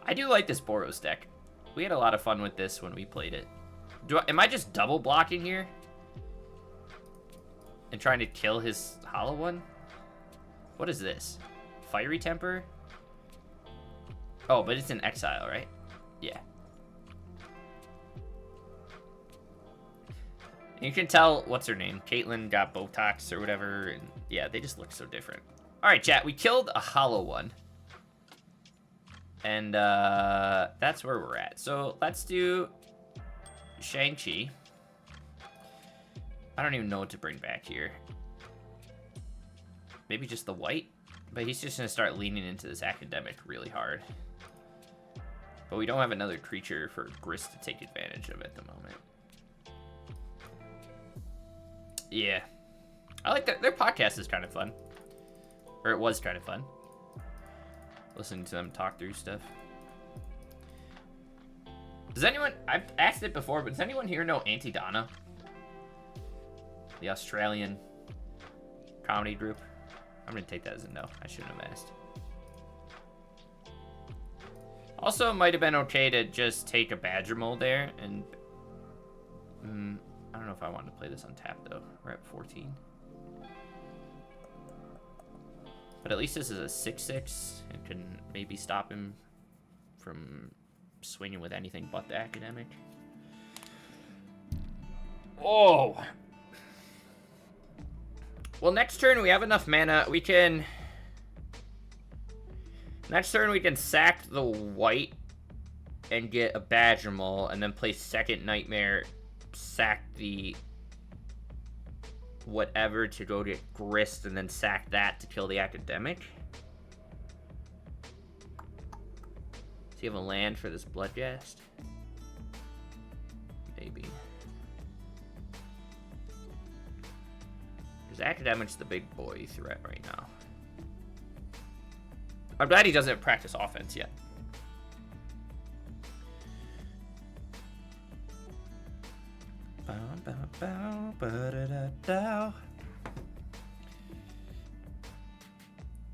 I do like this Boros deck. We had a lot of fun with this when we played it. Am I just double blocking here? And trying to kill his Hollow One? What is this? Fiery Temper? Oh, but it's in exile, right? Yeah. You can tell, what's her name? Caitlyn got Botox or whatever, and yeah, they just look so different. Alright, chat, we killed a Hollow One. And, that's where we're at. So, let's do Shang-Chi. I don't even know what to bring back here. Maybe just the white? But he's just gonna start leaning into this academic really hard. But we don't have another creature for Grist to take advantage of at the moment. Yeah. I like that. Their podcast is kind of fun. Or it was kind of fun. Listening to them talk through stuff. Does anyone... I've asked it before, but does anyone here know Auntie Donna? The Australian comedy group? I'm going to take that as a no. I shouldn't have asked. Also, it might have been okay to just take a Badger Mole there and... I don't know if I wanted to play this on tap, though. We're at 14. But at least this is a 6/6 and can maybe stop him from swinging with anything but the academic. Oh! Well, next turn we have enough mana. We can... Next turn we can sack the white and get a Badger Mole and then play second Nightmare, sack the whatever to go to Grist and then sack that to kill the Academic. Does he have a land for this Bloodghast? Maybe. Because Academic's the big boy threat right now. I'm glad he doesn't practice offense yet.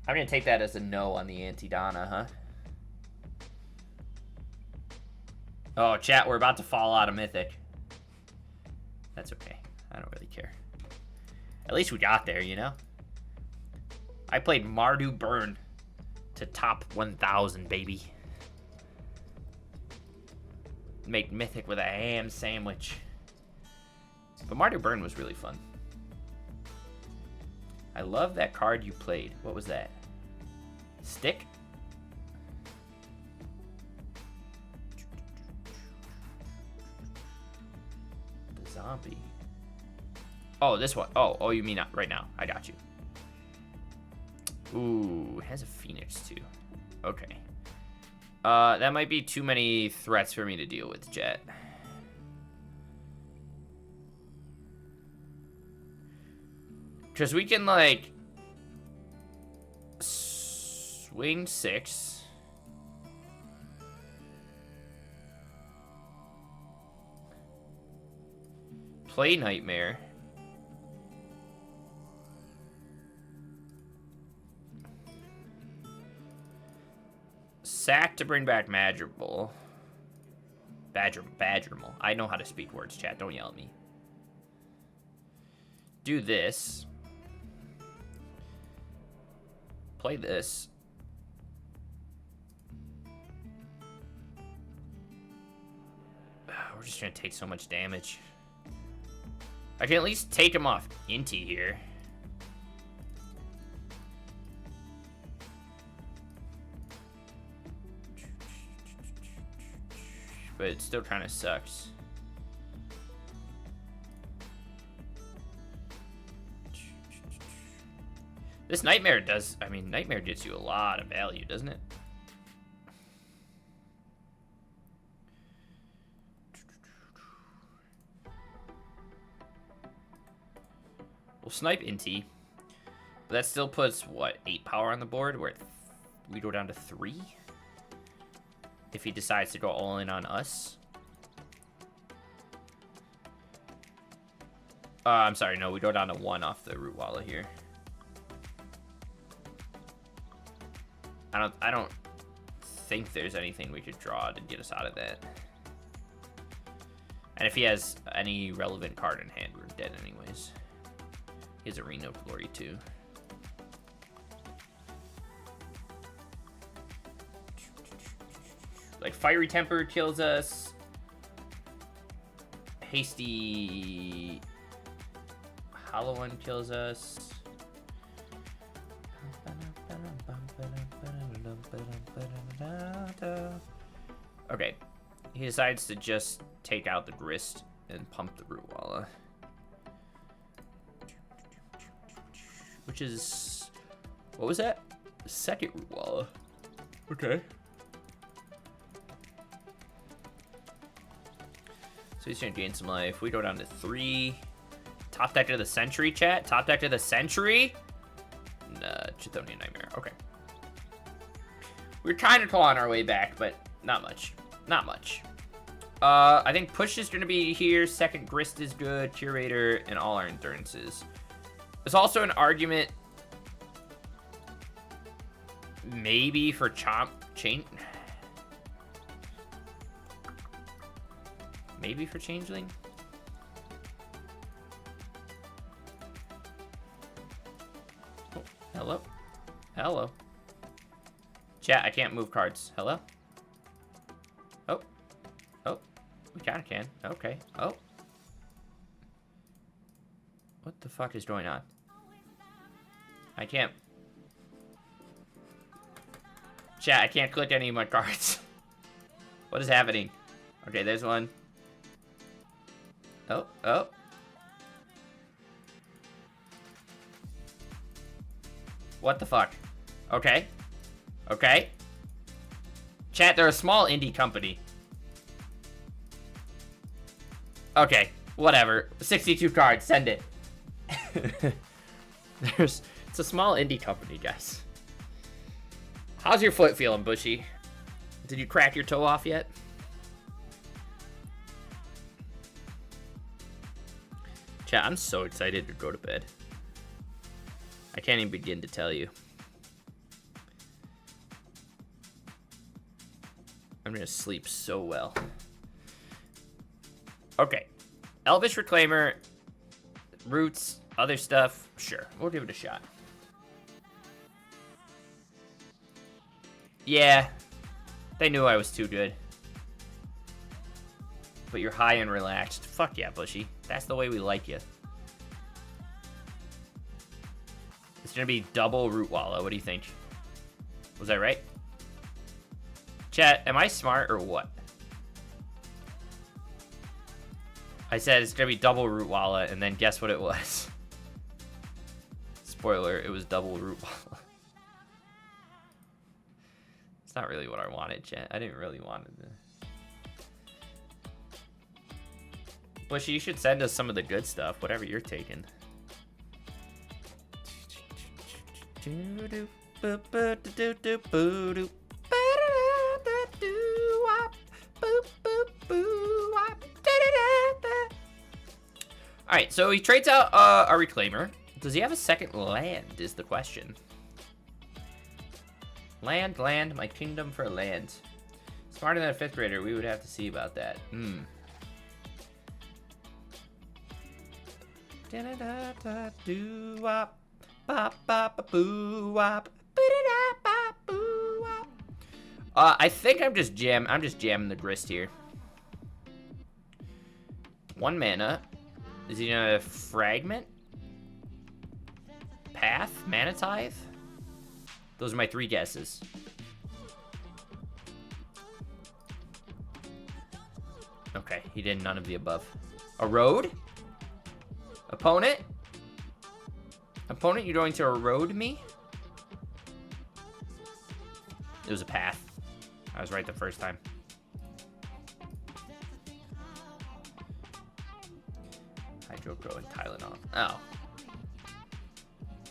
I'm gonna take that as a no on the Anti-Donna, huh? Oh, chat, we're about to fall out of Mythic. That's okay. I don't really care. At least we got there, you know? I played Mardu Burn to top 1,000, baby. Make Mythic with a ham sandwich. But Mardu Burn was really fun. I love that card you played. What was that? Stick? The zombie. Oh, this one. Oh, you mean right now. I got you. Ooh, it has a Phoenix too. Okay. That might be too many threats for me to deal with, Jet. Because we can, like, swing 6. Play Nightmare. Sack to bring back Badgerable. Badgerable. I know how to speak words, chat. Don't yell at me. Do this. Play this. We're just gonna take so much damage. I can at least take him off Inti here. But it still kind of sucks. This Nightmare does, I mean, Nightmare gets you a lot of value, doesn't it? We'll snipe Inti. But that still puts, what, 8 power on the board? Where we go down to 3? If he decides to go all in on us. I'm sorry, no, we go down to 1 off the Root Walla here. I don't think there's anything we could draw to get us out of that. And if he has any relevant card in hand, we're dead anyways. He has Arena of Glory too. Like Fiery Temper kills us. Hasty Hollow One kills us. Okay, he decides to just take out the Grist and pump the Root Walla. Which is, what was that? The second Root Walla. Okay. So he's gonna gain some life. We go down to 3. Top deck of the Century, chat. Top deck of the Century. Nah, Chthonian Nightmare. Okay. We're trying to claw on our way back, but not much. Not much. I think Push is gonna be here. Second Grist is good. Curator and all our endurances. There's also an argument maybe for Chain. Maybe for Changeling. Oh, hello. Hello. Chat, I can't move cards. Hello? Oh. Oh. We kinda can. Okay. Oh. What the fuck is going on? I can't. Chat, I can't click any of my cards. What is happening? Okay, there's one. Oh, oh. What the fuck? Okay. Okay. Chat, they're a small indie company. Okay, whatever. 62 cards, send it. It's a small indie company, guys. How's your foot feeling, Bushy? Did you crack your toe off yet? Chat, I'm so excited to go to bed. I can't even begin to tell you. I'm gonna sleep so well. Okay. Elvish Reclaimer, Roots, other stuff. Sure, we'll give it a shot. Yeah. They knew I was too good. But you're high and relaxed. Fuck yeah, Bushy. That's the way we like you. It's gonna be double Root Walla. What do you think? Was that right? Chat, am I smart or what? I said it's gonna be double Root Walla, and then guess what it was? Spoiler, it was double Root Walla. It's not really what I wanted, chat. I didn't really want it. Bushy, you should send us some of the good stuff, whatever you're taking. Alright, so he trades out a Reclaimer. Does he have a second land, is the question. Land, my kingdom for land. Smarter than a 5th grader, we would have to see about that. I think I'm just jamming the grist here. 1 mana. Is he gonna fragment? Path? Mana Tithe? Those are my 3 guesses. Okay, he did none of the above. A road? Opponent? Opponent, you're going to erode me? It was a path. I was right the first time. Hydro-Grow and Tylenol. Oh.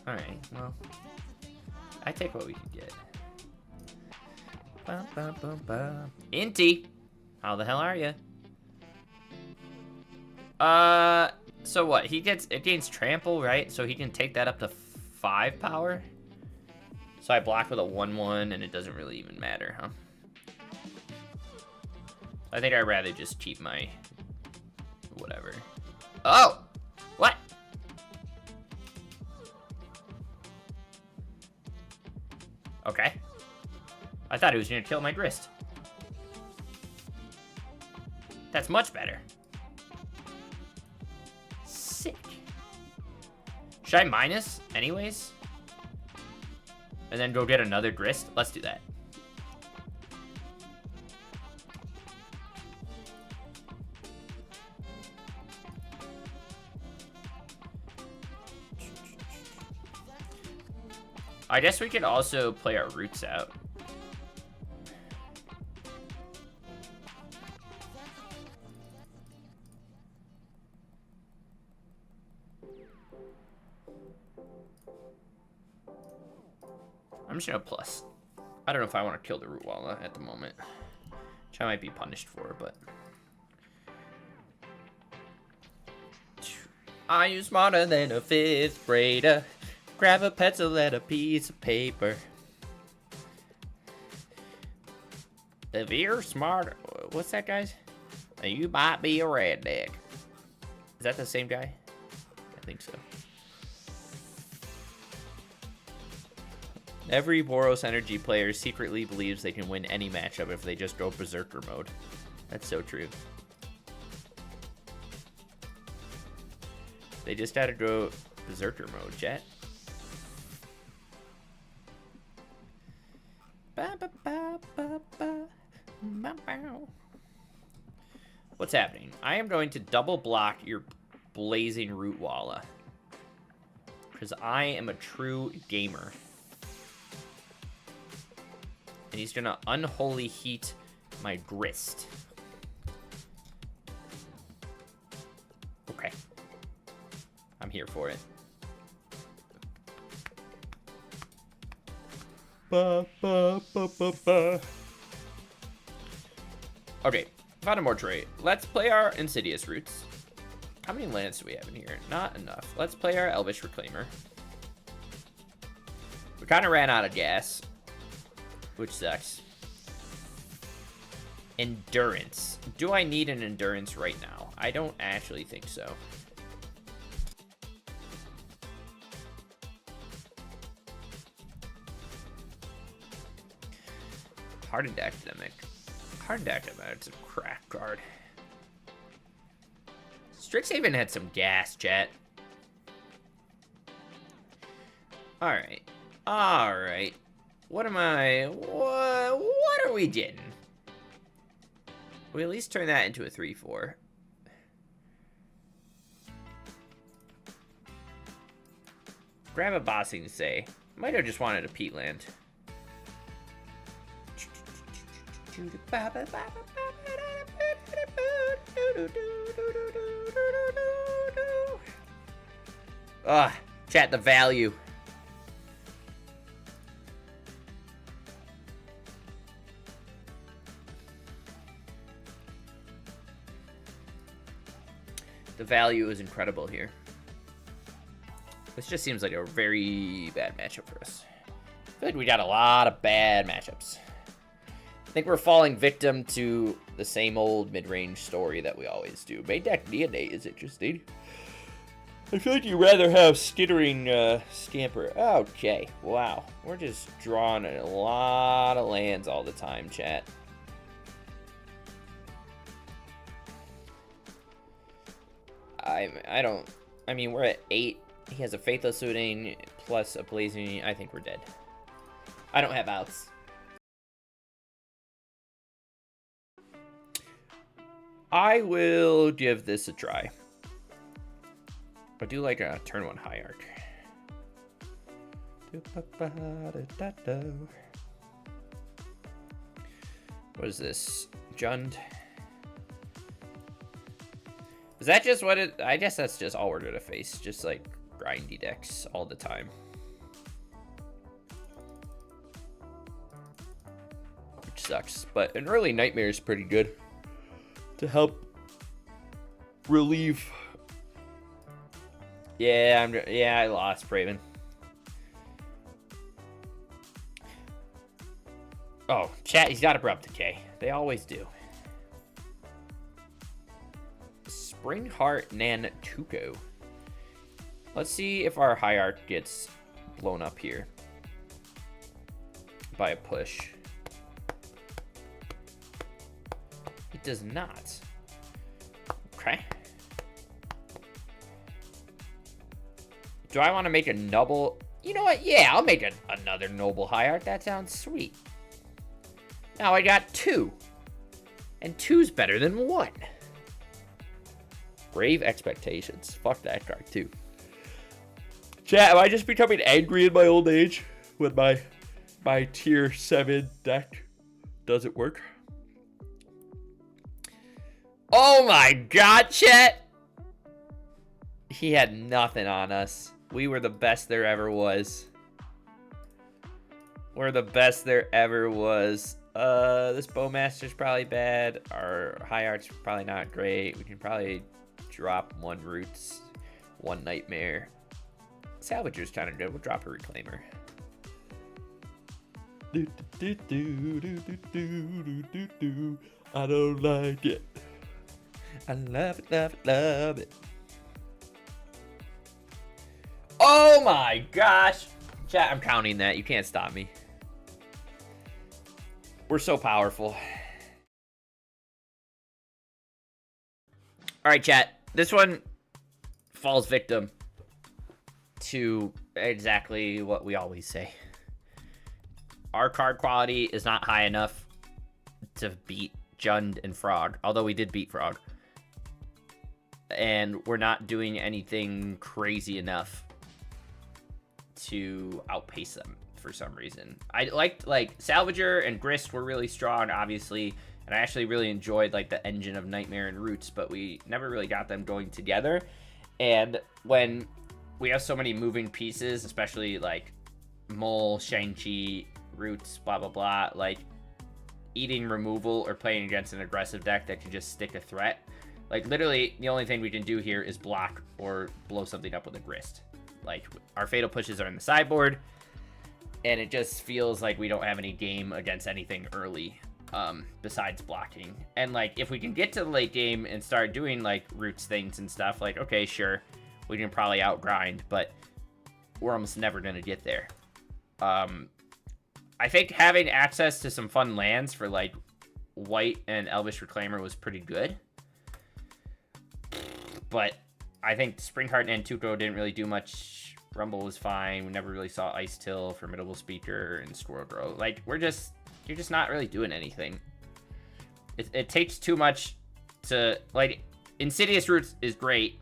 Alright, well. I take what we can get. Inty! How the hell are you? So what? It gains trample, right? So he can take that up to 5 power? So I block with a 1/1 and it doesn't really even matter, huh? I think I'd rather just keep my whatever. Oh! What? Okay. I thought he was gonna kill my grist. That's much better. Sick. Should I minus anyways? And then go get another grist? Let's do that. I guess we could also play our roots out. I'm just gonna plus. I don't know if I want to kill the Root Walla at the moment, which I might be punished for, but. Are you smarter than a 5th grader? Grab a pencil and a piece of paper. If you're smart, what's that, guys? You might be a redneck. Is that the same guy? I think so. Every Boros Energy player secretly believes they can win any matchup if they just go Berserker mode. That's so true. They just gotta go Berserker mode, chat. What's happening? I am going to double block your blazing Root Walla. Because I am a true gamer. And he's gonna unholy heat my grist. Okay. I'm here for it. Ba, ba, ba, ba, ba. Okay, found a mortuary. Let's play our Insidious roots. How many lands do we have in here? Not enough. Let's play our Elvish Reclaimer. We kind of ran out of gas, which sucks. Endurance. Do I need an endurance right now? I don't actually think so. Hardened Academic. Hardened Academic. It's a crack card. Strixhaven had some gas, chat. Alright. Alright. What am I... What are we getting? We at least turn that into a 3-4. Grab a bossing say. Might have just wanted a peatland. Ah, chat, the value. The value is incredible here. This just seems like a very bad matchup for us. I feel like we got a lot of bad matchups. I think we're falling victim to the same old mid-range story that we always do. Main deck DNA is interesting. I feel like you'd rather have skittering Scamper. Okay, wow. We're just drawing a lot of lands all the time, chat. I mean, we're at 8. He has a Faithless Looting plus a Blazing. I think we're dead. I don't have outs. I will give this a try. I do like a turn 1 Hierarch. What is this? Jund. Is that just what it... I guess that's just all we're gonna face. Just like grindy decks all the time. Which sucks. But an early Nightmare is pretty good to help relieve. Yeah, I lost Braven. Oh, chat, he's got Abrupt Decay. They always do. Springheart Nantuko. Let's see if our Hierarch gets blown up here by a push. It does not. Okay. Do I want to make a noble? You know what? Yeah, I'll make another noble Hierarch. That sounds sweet. Now I got 2. And 2's better than 1. Grave Expectations. Fuck that card, too. Chat, am I just becoming angry in my old age when my tier 7 deck doesn't work? Oh my god, chat! He had nothing on us. We were the best there ever was. We're the best there ever was. This Bowmaster's probably bad. Our Hierarch's probably not great. We can probably drop 1 Roots, 1 Nightmare. Salvager's kind of good. We'll drop a Reclaimer. I don't like it. I love it, love it, love it. Oh my gosh. Chat, I'm counting that. You can't stop me. We're so powerful. Alright, chat. This one falls victim to exactly what we always say. Our card quality is not high enough to beat Jund and Frog, although we did beat Frog. And we're not doing anything crazy enough to outpace them. for some reason. I liked, like, Salvager and Grist were really strong, obviously, and I actually really enjoyed, like, the engine of Nightmare and Roots, but we never really got them going together. And when we have so many moving pieces, especially, like, Mole, Shang-Chi, Roots, blah, blah, blah, like, eating removal or playing against an aggressive deck that can just stick a threat. Like, literally, the only thing we can do here is block or blow something up with a Grist. Like, our Fatal Pushes are in the sideboard, and it just feels like we don't have any game against anything early, besides blocking. And, like, if we can get to the late game and start doing, like, Roots things and stuff, like, okay, sure, we can probably outgrind, but we're almost never going to get there. I think having access to some fun lands for, like, White and Elvish Reclaimer was pretty good. But I think Springheart and Tuco didn't really do much. Rumble was fine. We never really saw Ice Till, Formidable Speaker, and Squirrel Grow. Like, you're just not really doing anything. It takes too much to, like, Insidious Roots is great,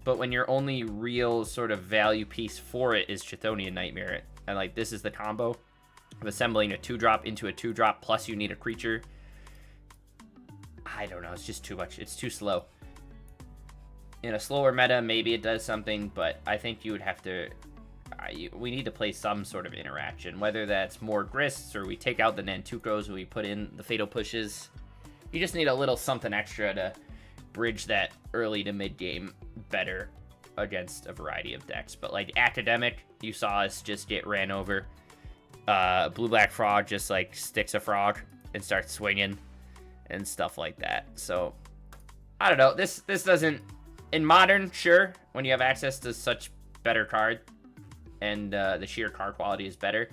but when your only real sort of value piece for it is Chthonian Nightmare, and, like, this is the combo of assembling a 2-drop into a 2-drop, plus you need a creature. I don't know, it's just too much. It's too slow. In a slower meta, maybe it does something, but I think you would have to... we need to play some sort of interaction, whether that's more Grists or we take out the Nantukos and we put in the Fatal Pushes. You just need a little something extra to bridge that early to mid game better against a variety of decks. But, like, Academic, you saw us just get ran over. Blue-Black Frog just, like, sticks a frog and starts swinging and stuff like that. So, I don't know. This doesn't... In Modern, sure, when you have access to such better card and the sheer card quality is better,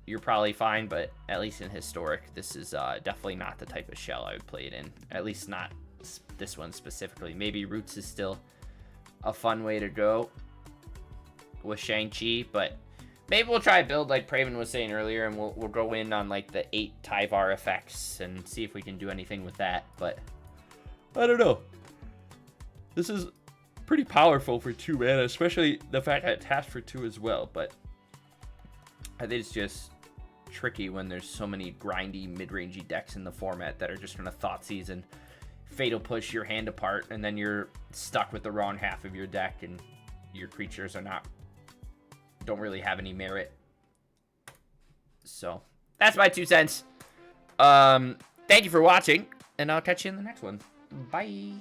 you're probably fine, but at least in Historic, this is definitely not the type of shell I would play it in. At least not this one specifically. Maybe Roots is still a fun way to go with Shang-Chi, but maybe we'll try a build like Praven was saying earlier, and we'll go in on, like, the 8 Tyvar effects and see if we can do anything with that, but I don't know. This is pretty powerful for 2 mana, especially the fact that it taps for 2 as well, but I think it's just tricky when there's so many grindy, mid-rangey decks in the format that are just going to Thoughtseize and Fatal Push your hand apart, and then you're stuck with the wrong half of your deck, and your creatures don't really have any merit. So, that's my 2 cents. Thank you for watching, and I'll catch you in the next one. Bye!